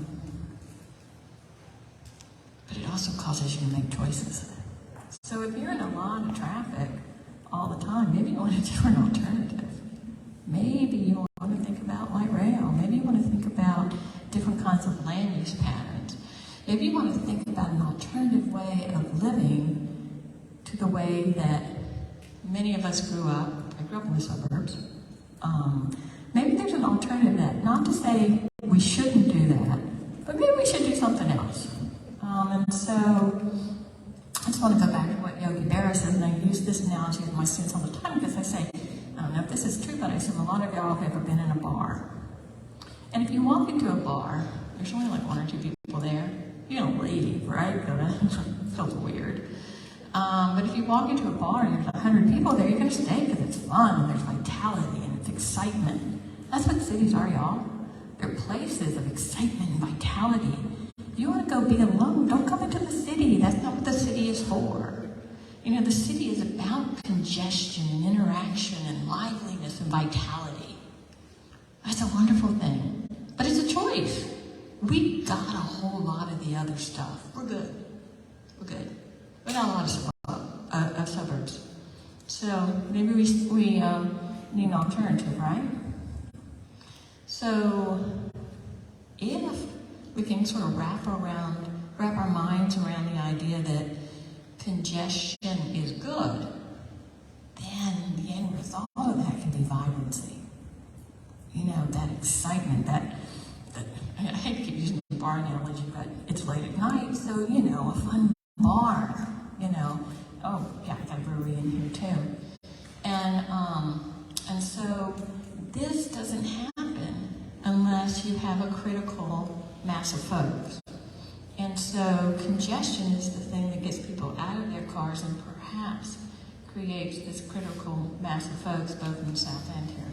But it also causes you to make choices. So if you're in a lot of traffic all the time, maybe you want a different alternative. Maybe you want to think about light rail. Maybe you want to think about different kinds of land use patterns. Maybe you want to think about an alternative way of living to the way that many of us grew up. I grew up in the suburbs. Maybe there's an alternative to that. Not to say we shouldn't do that, but maybe we should do something else. And so I just want to go back to what Yogi Berra says, and I use this analogy with my students all the time because I say, I don't know if this is true, but I assume a lot of y'all have ever been in a bar. And if you walk into a bar, there's only like one or two people there. You don't leave, right? Because that feels weird. But if you walk into a bar and there's 100 people there, you're going to stay because it's fun and there's vitality and it's excitement. That's what cities are, y'all. They're places of excitement and vitality. If you want to go be alone, don't come into the city. That's not what the city is for. You know, the city is about congestion and interaction and liveliness and vitality. That's a wonderful thing. But it's a choice. We got a whole lot of the other stuff. We're good. We're good. We got a lot of suburbs. So maybe we need an alternative, right? So if we can sort of wrap our minds around the idea that congestion is good, then the end result of that can be vibrancy. You know, that excitement, that I hate to keep using the bar analogy, but it's late at night, so, you know, a fun bar, you know. Oh, yeah, I got a brewery in here too. And so this doesn't happen unless you have a critical mass of folks. And so congestion is the thing that gets people out of their cars and perhaps creates this critical mass of folks both in the South End here.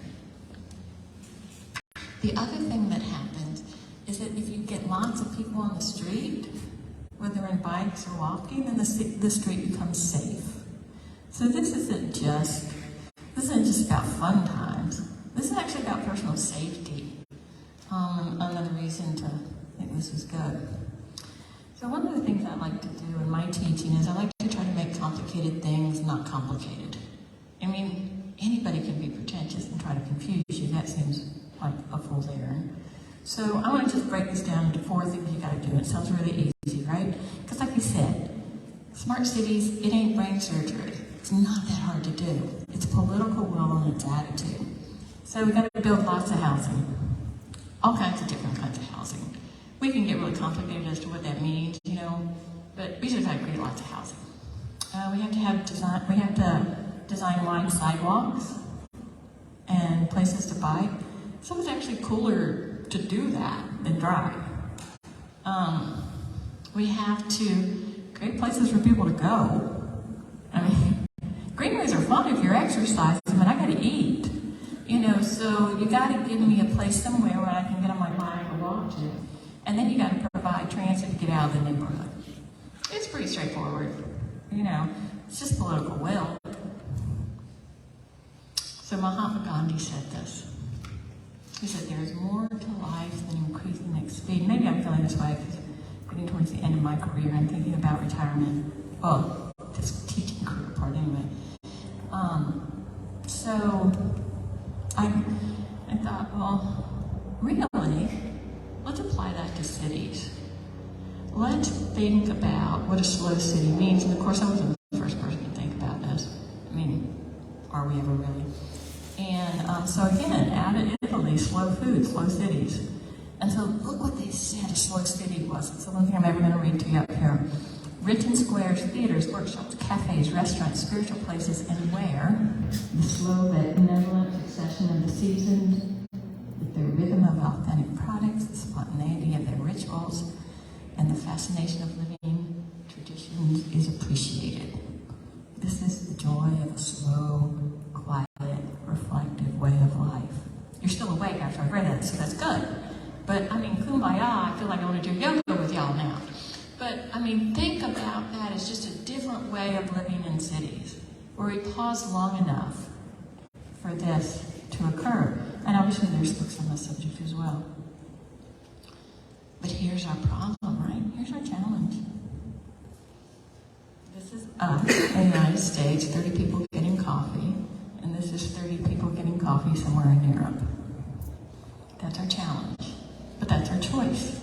The other thing that happens is that if you get lots of people on the street, whether in bikes or walking, then the street becomes safe. So this isn't just about fun times. This is actually about personal safety. Another reason to think this is good. So one of the things I like to do in my teaching is I like to try to make complicated things not complicated. I mean, anybody can be pretentious and try to confuse you. That seems like a fool's errand. So I want to just break this down into 4 things you got to do. It sounds really easy, right? Because like we said, smart cities, it ain't brain surgery. It's not that hard to do. It's political will and it's attitude. So we got to build lots of housing. All kinds of different kinds of housing. We can get really complicated as to what that means, you know, but we just have to create lots of housing. We have to design wide sidewalks and places to bike. So it's actually cooler to do that than drive. We have to create places for people to go. I mean, greenways are fun if you're exercising, but I gotta eat. You know, so you gotta give me a place somewhere where I can get on my bike or walk to. And then you gotta provide transit to get out of the neighborhood. It's pretty straightforward. You know, it's just political will. So Mahatma Gandhi said this. He said, there is more to life than increasing its speed. Maybe I'm feeling this way because getting towards the end of my career, I'm thinking about retirement. Well, this teaching career part anyway. So I thought, well, really, let's apply that to cities. Let's think about what a slow city means. And of course, I wasn't the first person to think about this. I mean, are we ever really? And so again, out of Italy, slow food, slow cities. And so look what they said a slow city was. It's the only thing I'm ever going to read to you up here. Written squares, theaters, workshops, cafes, restaurants, spiritual places, and where the slow but benevolent succession of the seasoned, with their rhythm of authentic products, the spontaneity of their rituals, and the fascination of living traditions is appreciated. This is the joy of a slow, quiet, reflective way of life. You're still awake after I've read that, so that's good. But, I mean, kumbaya, I feel like I want to do yoga with y'all now. But, I mean, think about that as just a different way of living in cities, where we pause long enough for this to occur. And obviously there's books on this subject as well. But here's our problem, right? Here's our challenge. This is us in the United States, 30 people getting coffee, and this is 30 people getting coffee somewhere in Europe. That's our challenge, but that's our choice.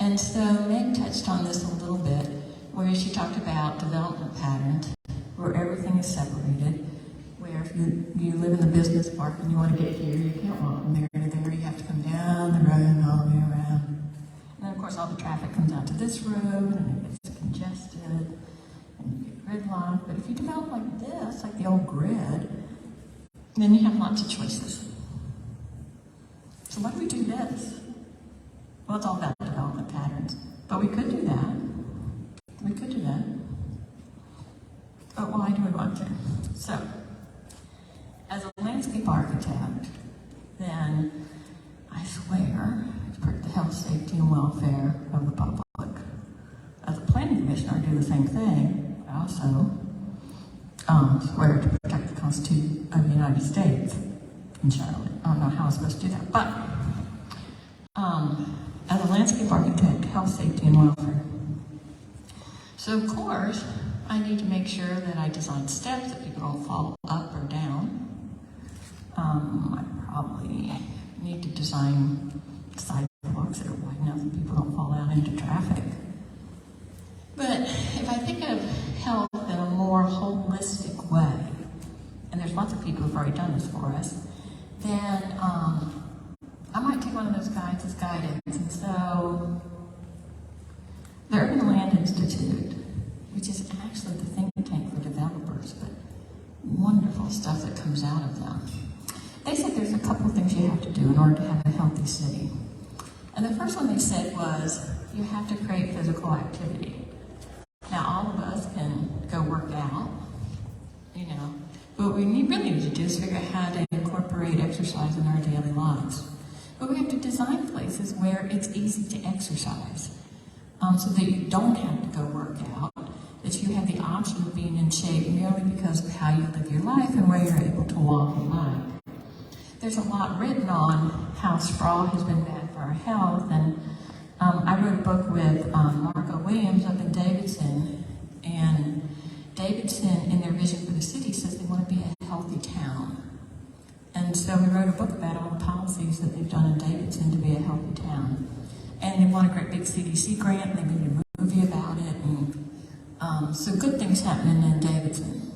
And so Meg touched on this a little bit, where she talked about development patterns, where everything is separated, where if you live in the business park and you want to get here, you can't walk from there to there, you have to come down the road and all the way around. And then of course all the traffic comes out to this road and it gets congested and you get gridlocked. But if you develop like this, like the old grid, then you have lots of choices. So why do we do this? Well, it's all about development patterns. But we could do that. We could do that. But why do we want to? So, as a landscape architect, then I swear to protect the health, safety, and welfare of the public. As a planning commissioner, I do the same thing. I also swear to protect the Constitution of the United States in Charlotte. I don't know how I'm supposed to do that, but as a landscape architect, health, safety, and welfare. So of course, I need to make sure that I design steps that people don't fall up or down. I probably need to design sidewalks that are wide enough that people don't fall out into traffic. But if I think of health in a more holistic way, and there's lots of people who've already done this for us, then I might take one of those guides as guidance. And so the Urban Land Institute, which is actually the think tank for developers, but wonderful stuff that comes out of them. They said there's a couple of things you have to do in order to have a healthy city. And the first one they said was, you have to create physical activity. Now, all of us can go work out, but what we really need to do is figure out how to incorporate exercise in our daily lives. But we have to design places where it's easy to exercise, so that you don't have to go work out, that you have the option of being in shape merely because of how you live your life and where you're able to walk and bike. There's a lot written on how sprawl has been bad for our health, and I wrote a book with Marco Williams up in Davidson, and Davidson, in their vision for the city, says they want to be a healthy town. And so we wrote a book about all the policies that they've done in Davidson to be a healthy town. And they won a great big CDC grant, and they made a movie about it, and so good things happening in Davidson.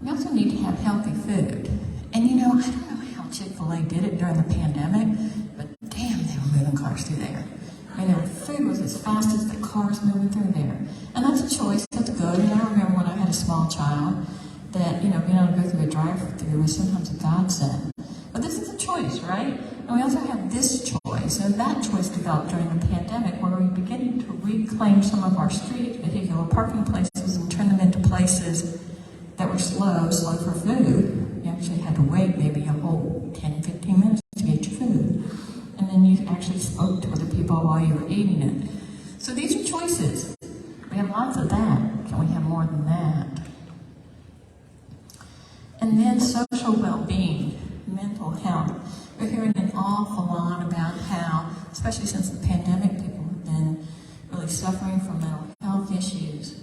We also need to have healthy food. And I don't know how Chick-fil-A did it during the pandemic, but damn, they were moving cars through there. Their food was as fast as the cars moving through there. And that's a choice, that's good. And I remember when I had a small child that, being able to go through a drive-through was sometimes a godsend. But this is a choice, right? And we also have this choice, and that choice developed during the pandemic, where we're beginning to reclaim some of our street vehicular parking places and turn them into places that were slow for food. You actually had to wait maybe a whole 10, 15 minutes to get your food. And then you actually spoke to other people while you were eating it. So these are choices. We have lots of that. Can we have more than that? And then social well-being, mental health. We're hearing an awful lot about how, especially since the pandemic, people have been really suffering from mental health issues.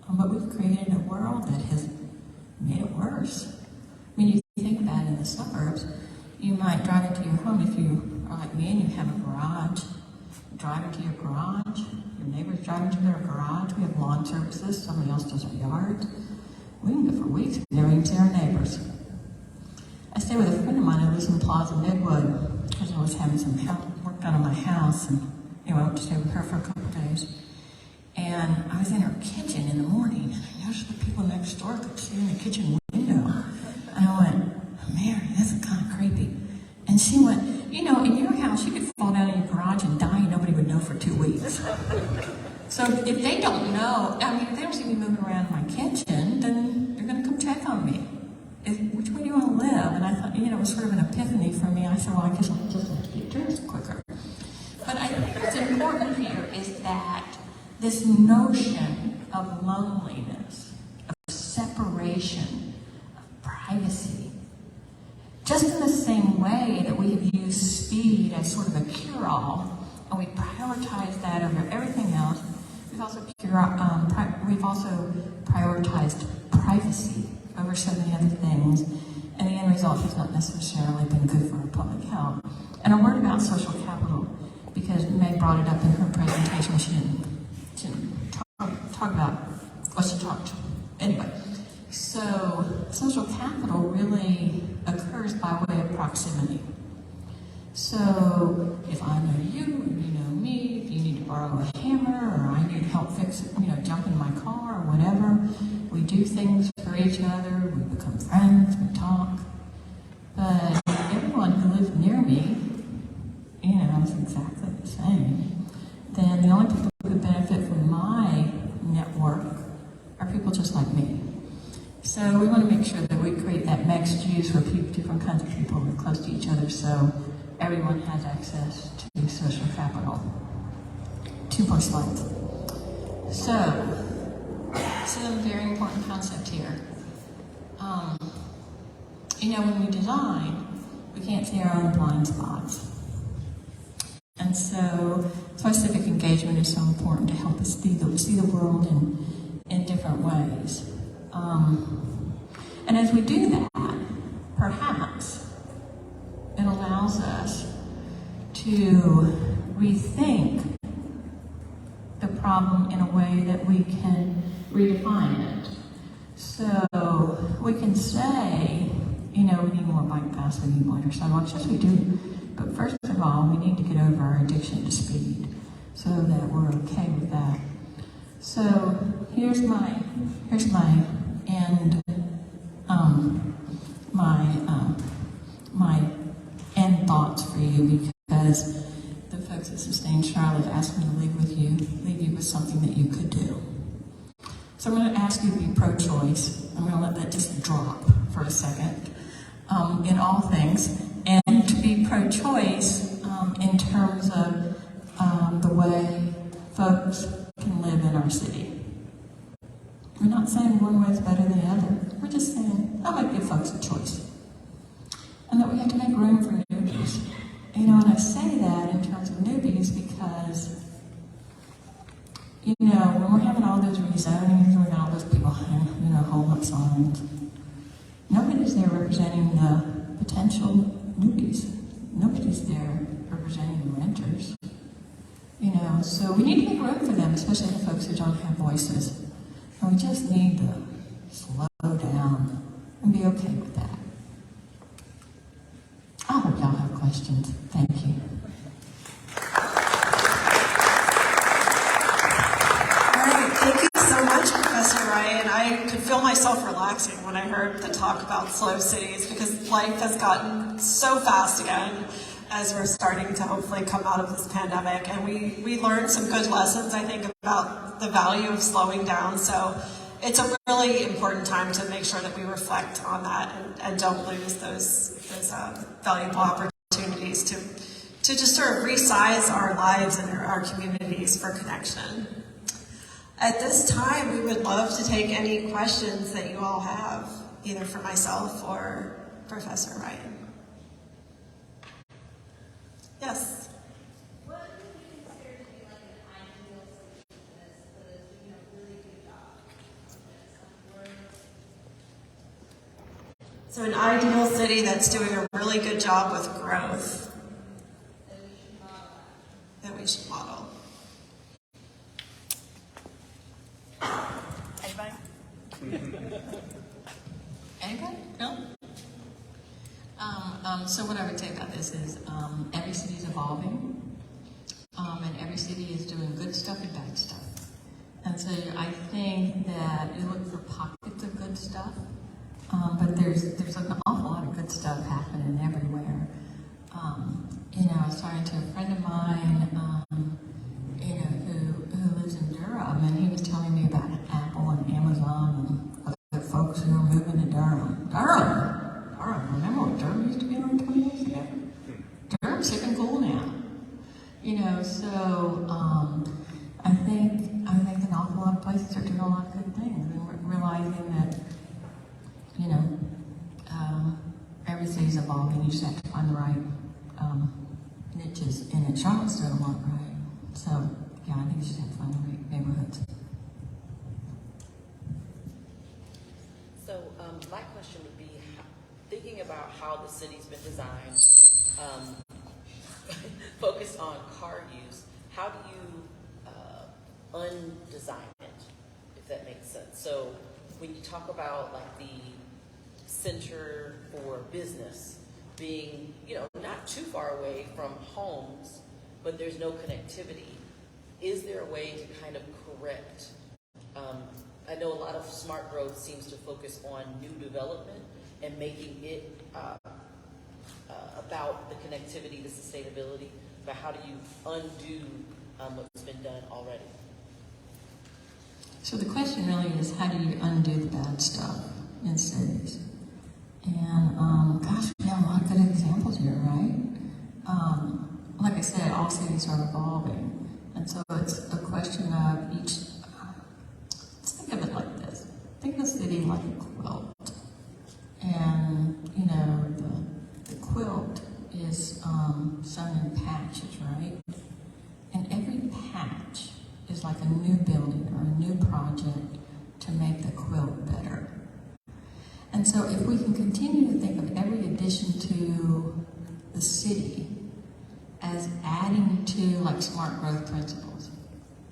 But we've created a world that has made it worse. I mean, you think about the suburbs, you might drive into your home if you are like me and you have a garage. Drive into your garage. Your neighbors drive into their garage. We have lawn services. Somebody else does our yard. We can go for weeks. We never even see our neighbors. I stay with a friend of mine who lives in Plaza Midwood because I was having some work done on my house, and anyway, I went to stay with her for a couple of days. And I was in her kitchen in the morning, and I noticed the people next door could see in the kitchen window. And I went, Mary, this is kind of creepy. And she went, you know, in your house, you could fall down in your garage and die, and nobody would know for 2 weeks. So if they don't know, I mean, if they don't see me moving around in my kitchen, then they're going to come check on me. Which way do you want to live? And I thought, you know, it was sort of an epiphany for me. I said, well, I guess I'll just have to get dressed quicker. But I think what's important here is that this notion of loneliness, of separation, of privacy, just in the same way that we have used speed as sort of a cure-all, and we prioritize that over everything else, we've also prioritized privacy over so many other things, and the end result has not necessarily been good for our public health. And a word about social capital, because Meg brought it up in her presentation. She didn't talk about what she talked. Anyway, so social capital really occurs by way of proximity. So if I know you, you know me, if you need to borrow a hammer, or I need help fix, jump in my car or whatever, we do things for each other, we become friends, we talk. But everyone who lives near me, is exactly the same. Then the only people who benefit from my network are people just like me. So we want to make sure that we create that mixed use where different kinds of people are close to each other, so everyone has access to social capital. 2 more slides. So, this is a very important concept here. When we design, we can't see our own blind spots. And so, that's why civic engagement is so important, to help us see the world in different ways. And as we do that, perhaps it allows us to rethink the problem in a way that we can redefine it. So we can say, we need more bike paths, we need wider sidewalks. Yes, we do. But first of all, we need to get over our addiction to speed so that we're okay with that. So here's my end my end thoughts for you, because the folks at Sustain Charlotte asked me to leave you with something that you could do. So I'm going to ask you to be pro-choice. I'm going to let that just drop for a second in all things, and to be pro-choice in terms of the way folks can live in our city. We're not saying one way is better than the other. We're just saying that might give folks a choice. And that we have to make room for newbies. And I say that in terms of newbies because, when we're having all those rezonings, we're all those people, hold up signs, nobody's there representing the potential newbies. Nobody's there representing the renters. So we need to make room for them, especially the folks who don't have voices. And we just need to slow down and be okay with that. I hope y'all have questions. Thank you. All right, thank you so much, Professor Ryan. I could feel myself relaxing when I heard the talk about slow cities, because life has gotten so fast again as we're starting to hopefully come out of this pandemic. And we learned some good lessons, I think, about the value of slowing down. So it's a really important time to make sure that we reflect on that and don't lose those valuable opportunities to just sort of resize our lives and our communities for connection. At this time, we would love to take any questions that you all have, either for myself or Professor Ryan. Yes? What would you consider to be like an ideal solution to this that is doing a really good job of this? So an ideal city that's doing a really good job with growth that we should model. Anybody? Anybody? No? So what I would say about this is every city is evolving, and every city is doing good stuff and bad stuff. And so I think that you look for pockets of good stuff, but there's an awful lot of good stuff happening everywhere. I was talking to a friend of mine, who lives in Durham, and he was telling me about Apple and Amazon and other folks who are moving to Durham. Durham! Remember what Durham used to be like 20 years ago? Durham's hip and cool now. So I think an awful lot of places are doing a lot of good things, and we're realizing that, every city's evolving. You just have to find the right niches, and Charlotte's doing a lot right. So, yeah, I think you just have to find the right neighborhoods. So, my question would be, thinking about how the city's been designed, focused on car use, how do you undesign it, if that makes sense? So when you talk about like the center for business being, not too far away from homes, but there's no connectivity, is there a way to kind of correct? I know a lot of smart growth seems to focus on new development and making it about the connectivity, the sustainability, but how do you undo what's been done already? So the question really is, how do you undo the bad stuff in cities? And gosh, we have a lot of good examples here, right? Like I said, all cities are evolving, and so it's a question of each. Let's think of it like this: think of a city like a quilt, and the quilt is sewn in patches, right? And every patch is like a new building or a new project to make the quilt better. And so if we can continue to think of every addition to the city as adding to, like, smart growth principles,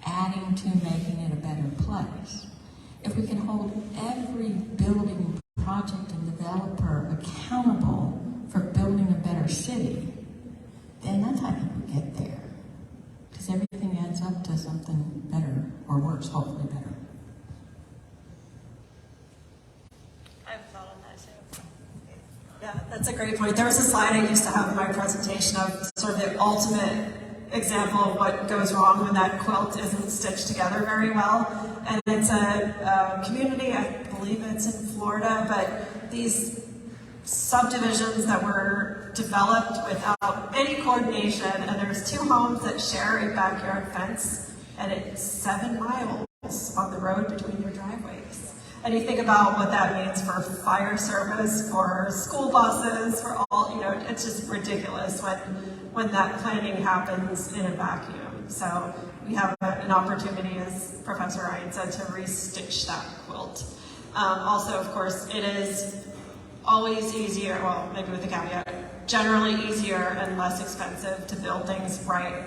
adding to making it a better place, if we can hold every building project and developer accountable for building a better city, then that's how I think we get there. Because everything adds up to something better, or worse, hopefully better. I have a thought on that too. Yeah, that's a great point. There was a slide I used to have in my presentation of sort of the ultimate example of what goes wrong when that quilt isn't stitched together very well. And it's a community, I believe it's in Florida, but these subdivisions that were developed without any coordination, and there's two homes that share a backyard fence, and it's 7 miles on the road between their driveways. And you think about what that means for fire service, for school buses, for all, it's just ridiculous when that planning happens in a vacuum. So we have an opportunity, as Professor Ryan said, to restitch that quilt. Also, of course, it is always easier, well, maybe with a caveat, generally easier and less expensive to build things right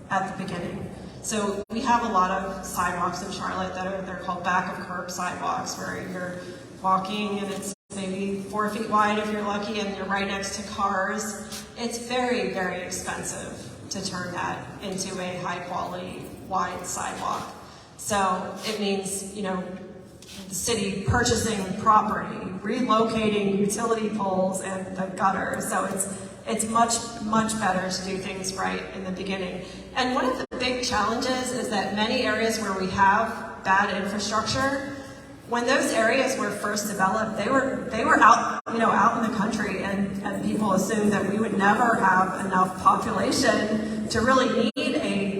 at the beginning. So we have a lot of sidewalks in Charlotte they're called back of curb sidewalks, where you're walking and it's maybe 4 feet wide if you're lucky, and you're right next to cars. It's very, very expensive to turn that into a high quality, wide sidewalk. So it means, the city purchasing property, relocating utility poles and the gutters. So it's much, much better to do things right in the beginning. And one of the big challenges is that many areas where we have bad infrastructure, when those areas were first developed, they were out, out in the country, and people assumed that we would never have enough population to really need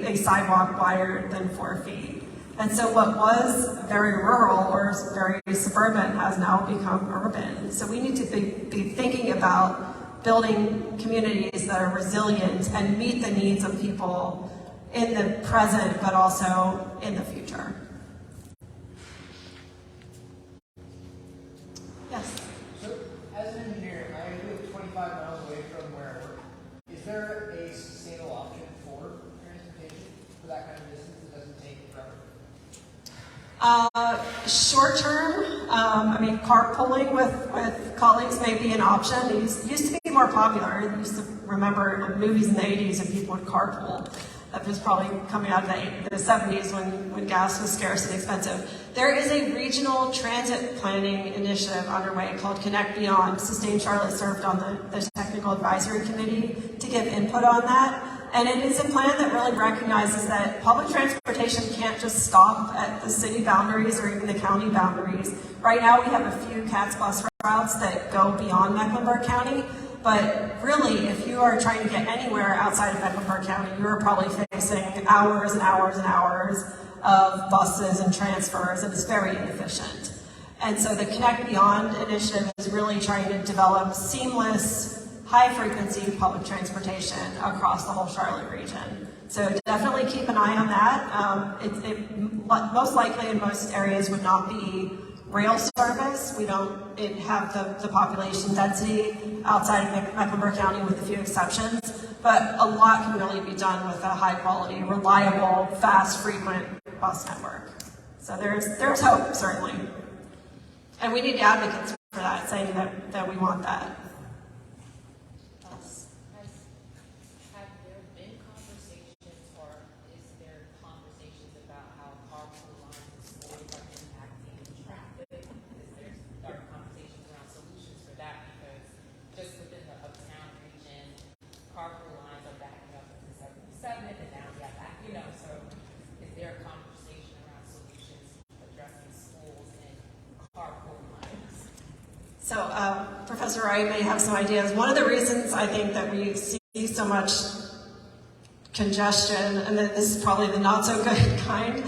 a sidewalk wider than 4 feet. And so what was very rural or very suburban has now become urban. So we need to be thinking about building communities that are resilient and meet the needs of people in the present, but also in the future. So, as Short term, I mean, carpooling with colleagues may be an option. It used to be more popular. I used to remember movies in the 80s and people would carpool. That was probably coming out of the 70s when gas was scarce and expensive. There is a regional transit planning initiative underway called Connect Beyond. Sustained Charlotte served on the technical advisory committee to give input on that. And it is a plan that really recognizes that public transportation can't just stop at the city boundaries or even the county boundaries. Right now we have a few CATS bus routes that go beyond Mecklenburg County, but really if you are trying to get anywhere outside of Mecklenburg County, you're probably facing hours and hours and hours of buses and transfers, and it's very inefficient. And so the Connect Beyond initiative is really trying to develop seamless, high-frequency public transportation across the whole Charlotte region. So definitely keep an eye on that. It most likely in most areas would not be rail service. We don't have the population density outside of Mecklenburg County with a few exceptions, but a lot can really be done with a high-quality, reliable, fast, frequent bus network. So there's hope, certainly. And we need advocates for that, saying that we want that. Have there been conversations, or is there conversations about how carpool lines in schools are impacting traffic? Are conversations around solutions for that? Because just within the uptown region, carpool lines are backing up into 77th, and now we have that, so is there a conversation around solutions addressing schools and carpool lines? So Professor Ryan may have some ideas. One of the reasons I think that we see so much congestion, and that this is probably the not so good kind,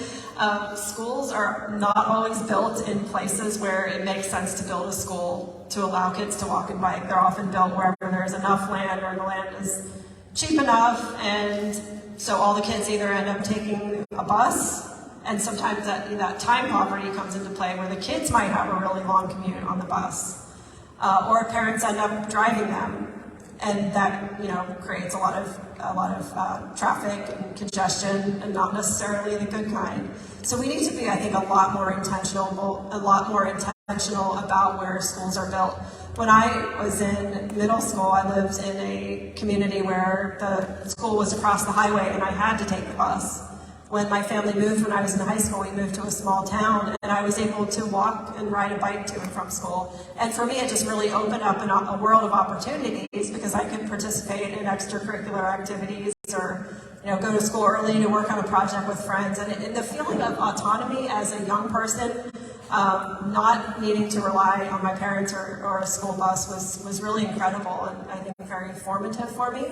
schools are not always built in places where it makes sense to build a school to allow kids to walk and bike. They're often built wherever there's enough land or the land is cheap enough, and so all the kids either end up taking a bus, and sometimes that time poverty comes into play where the kids might have a really long commute on the bus. Or parents end up driving them, and that creates a lot of traffic and congestion, and not necessarily the good kind. So we need to be, I think, a lot more intentional about where schools are built. When I was in middle school, I lived in a community where the school was across the highway, and I had to take the bus. When my family moved when I was in high school, we moved to a small town, and I was able to walk and ride a bike to and from school. And for me, it just really opened up a world of opportunities, because I could participate in extracurricular activities, or go to school early to work on a project with friends. And the feeling of autonomy as a young person, not needing to rely on my parents or a school bus was really incredible, and I think very formative for me.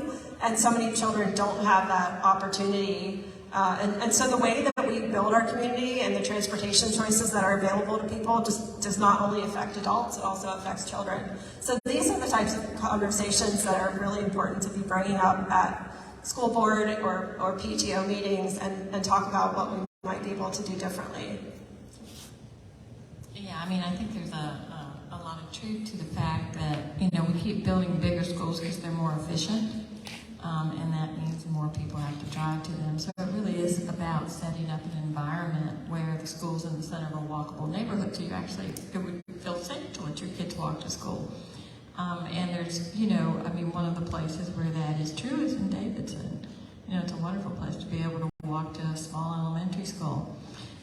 And so many children don't have that opportunity. And so the way that we build our community and the transportation choices that are available to people just does not only affect adults, it also affects children. So these are the types of conversations that are really important to be bringing up at school board or PTO meetings, and talk about what we might be able to do differently. Yeah, I mean, I think there's a lot of truth to the fact that, we keep building bigger schools because they're more efficient. And that means more people have to drive to them. So it really is about setting up an environment where the school's in the center of a walkable neighborhood, so it would feel safe to let your kids walk to school. And there's, one of the places where that is true is in Davidson. It's a wonderful place to be able to walk to a small elementary school.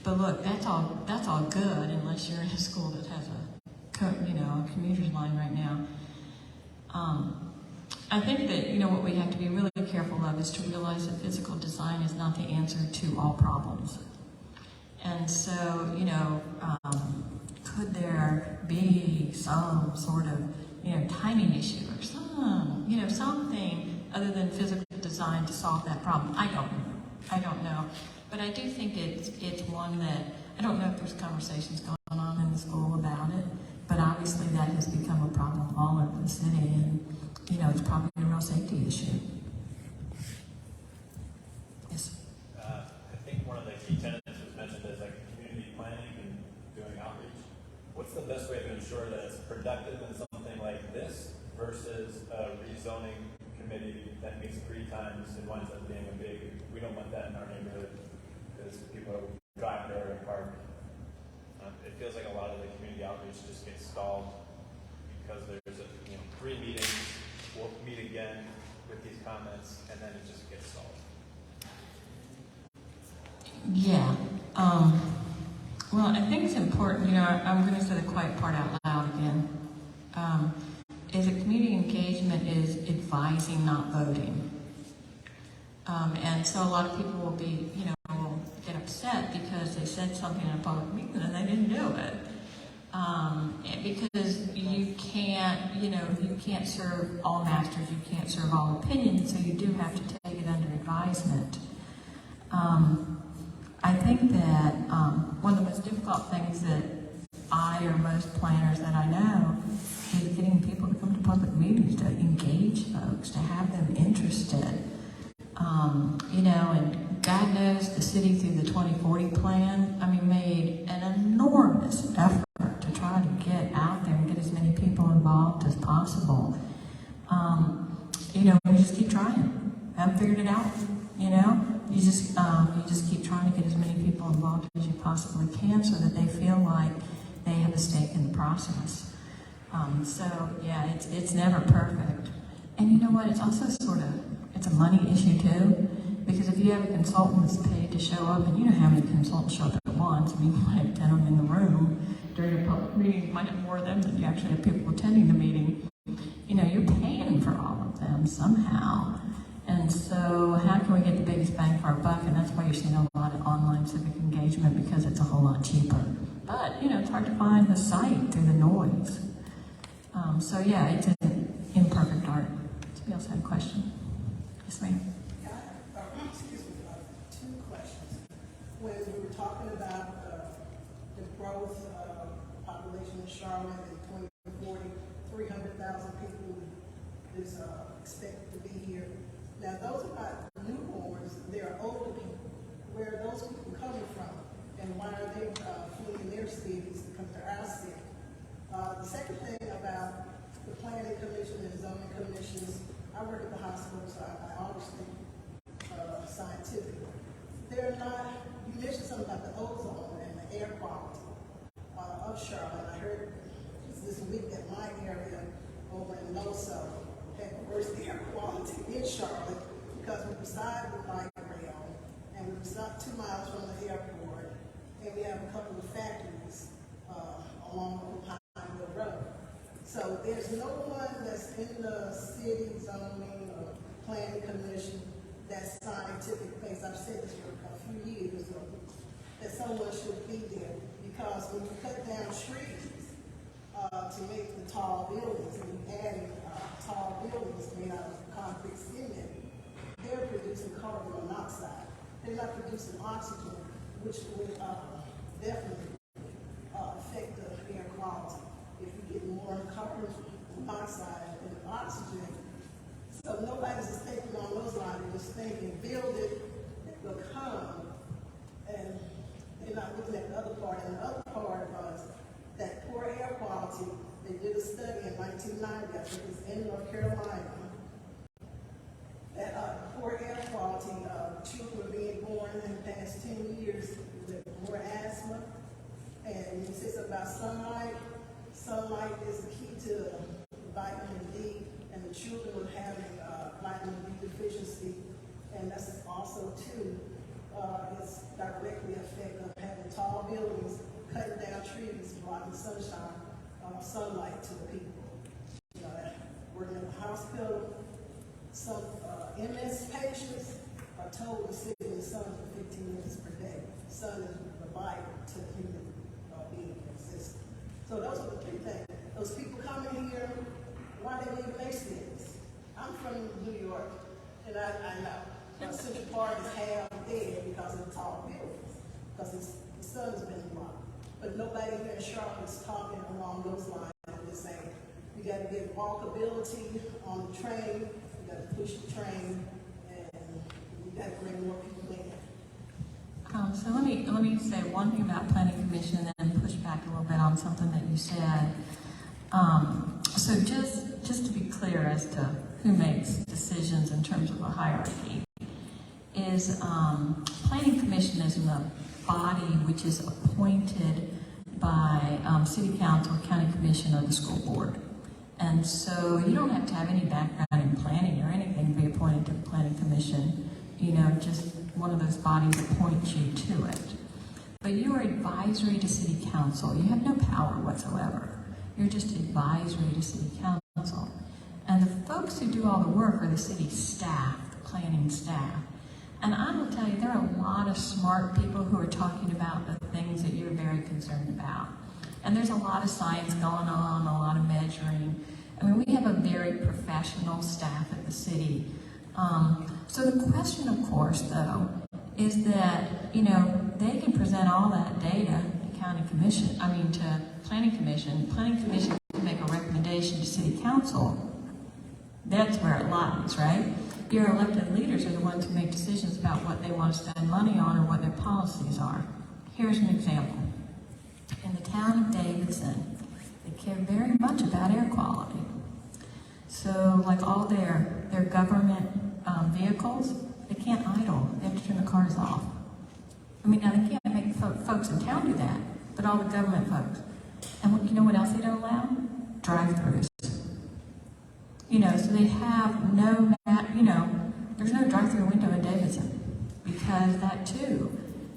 But look, that's all good unless you're in a school that has a commuter's line right now. I think that, what we have to be really careful of is to realize that physical design is not the answer to all problems. And so, could there be some sort of, timing issue or something other than physical design to solve that problem? I don't know. But I do think it's one that, I don't know if there's conversations going on in the school about it, but obviously that has become a problem all over the city, and it's probably a real safety issue. Yes. I think one of the key tenets was mentioned is community planning and doing outreach. What's the best way to ensure that it's productive in something like this versus a rezoning committee that meets 3 times and winds up being a big, we don't want that in our neighborhood because people drive there and park? which just gets stalled because there's a, 3 meetings, we'll meet again with these comments, and then it just gets stalled. Yeah. Well, I think it's important, I'm going to say the quiet part out loud again, is that community engagement is advising, not voting. And so a lot of people will be, will get upset because they said something in a public meeting and they didn't do it. And because you can't serve all masters, you can't serve all opinions, so you do have to take it under advisement. I think that one of the most difficult things that I or most planners that I know is getting people to come to public meetings, to engage folks, to have them interested. And God knows the city through the 2040 plan, made an enormous effort to try to get out there and get as many people involved as possible. We just keep trying. Haven't figured it out, You just keep trying to get as many people involved as you possibly can so that they feel like they have a stake in the process. It's never perfect. And you know what? It's also it's a money issue too, because if you have a consultant that's paid to show up, and you know how many consultants show up at once, you might have 10 of them in the room during a public meeting, you might have more of them than you actually have people attending the meeting. You're paying for all of them somehow. And so how can we get the biggest bang for our buck? And that's why you're seeing a lot of online civic engagement, because it's a whole lot cheaper. But, it's hard to find the site through the noise. It's an imperfect art. Somebody else had a question? Yes, ma'am. Excuse me, 2 questions. When we were talking about the growth of population in Charlotte in 2040, 300,000 people is expected to be here. Now, those are not newborns, they're older people. Where are those people coming from? And why are they fleeing their cities to come to our city? The second thing about the planning commission and zoning commissions, I work at the hospital, so I understand scientifically. They're not, you mentioned something about the ozone and the air quality of Charlotte. I heard just this week that my area over in Loso had the worst air quality in Charlotte because we're beside the light rail and we're about 2 miles from the airport, and we have a couple of factories along the Pineville Road. So there's no one that's in the city zoning or planning commission that's scientific based. I've said this for a few years ago, that someone should be there, because when you cut down trees to make the tall buildings, and you add tall buildings made out of concrete cement, they're producing carbon monoxide. They're not producing oxygen, which would definitely affect the air quality if you get more carbon monoxide than oxygen. So nobody's just thinking on those lines. They're just thinking, build it, it will come, and they're not looking at the other part. And the other part was that poor air quality. They did a study in 1990, I think it was in North Carolina, that poor air quality, children being born in the past 10 years with more asthma. And he says about sunlight. Sunlight is the key to vitamin D, and the children were having vitamin D deficiency, and that's also too, it's directly affect of having tall buildings, cutting down trees, blocking sunshine, sunlight to the people. Working at the hospital, some MS patients are told to sit in the sun for 15 minutes per day. Sun is vital to human being existence. So those are the 3 things. Those people coming here, why they leave their cities? I'm from New York, and I know Central Park is half dead because of the tall buildings, because the sun's been blocked. But nobody here in Charlotte is talking along those lines. They're saying, you got to get walkability on the train, you got to push the train, and you got to bring more people in. So let me say one thing about planning commission and then push back a little bit on something that you said. So just to be clear as to who makes decisions in terms of a hierarchy, is planning commission is a body which is appointed by city council, county commission, or the school board. And so you don't have to have any background in planning or anything to be appointed to the planning commission. You know, just one of those bodies appoints you to it. But you are advisory to city council. You have no power whatsoever. You're just advisory to city council. And the folks who do all the work are the city staff, the planning staff. And I will tell you, there are a lot of smart people who are talking about the things that you're very concerned about. And there's a lot of science going on, a lot of measuring. I mean, we have a very professional staff at the city. So the question, of course, though, is that, you know, they can present all that data to county commission, to planning commission. Planning commission can make a recommendation to city council. That's where it lies, right? Your elected leaders are the ones who make decisions about what they want to spend money on or what their policies are. Here's an example. In the town of Davidson, they care very much about air quality. So, like all their government vehicles, they can't idle. They have to turn the cars off. I mean, now they can't make folks in town do that, but all the government folks. And you know what else they don't allow? Drive-throughs. You know, so they have no, there's no drive-through window in Davidson because that too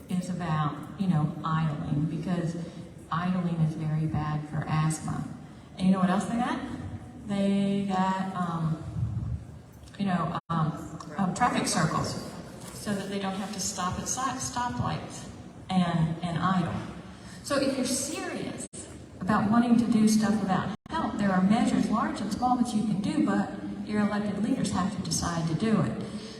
is about, idling, because idling is very bad for asthma. And you know what else they got? They got, traffic circles so that they don't have to stop at stoplights and idle. So if you're serious about wanting to do stuff about health, there are measures, large and small, that you can do, but your elected leaders have to decide to do it.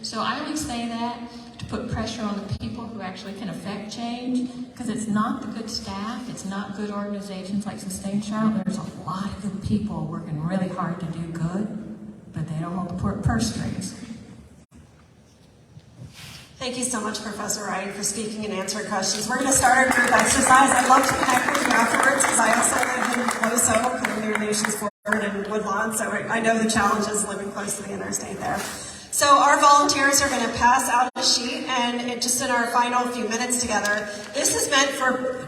So I always say that to put pressure on the people who actually can affect change, because it's not the good staff, it's not good organizations like Sustain Charlotte. There's a lot of good people working really hard to do good, but they don't hold the purse strings. Thank you so much, Professor Ryan, for speaking and answering questions. We're going to start our group exercise. I'd love to connect with you afterwards because I also live in Ozone, kind of near Nations Forward and Woodlawn, so I know the challenges living close to the interstate there. So our volunteers are going to pass out a sheet, and just in our final few minutes together, this is meant for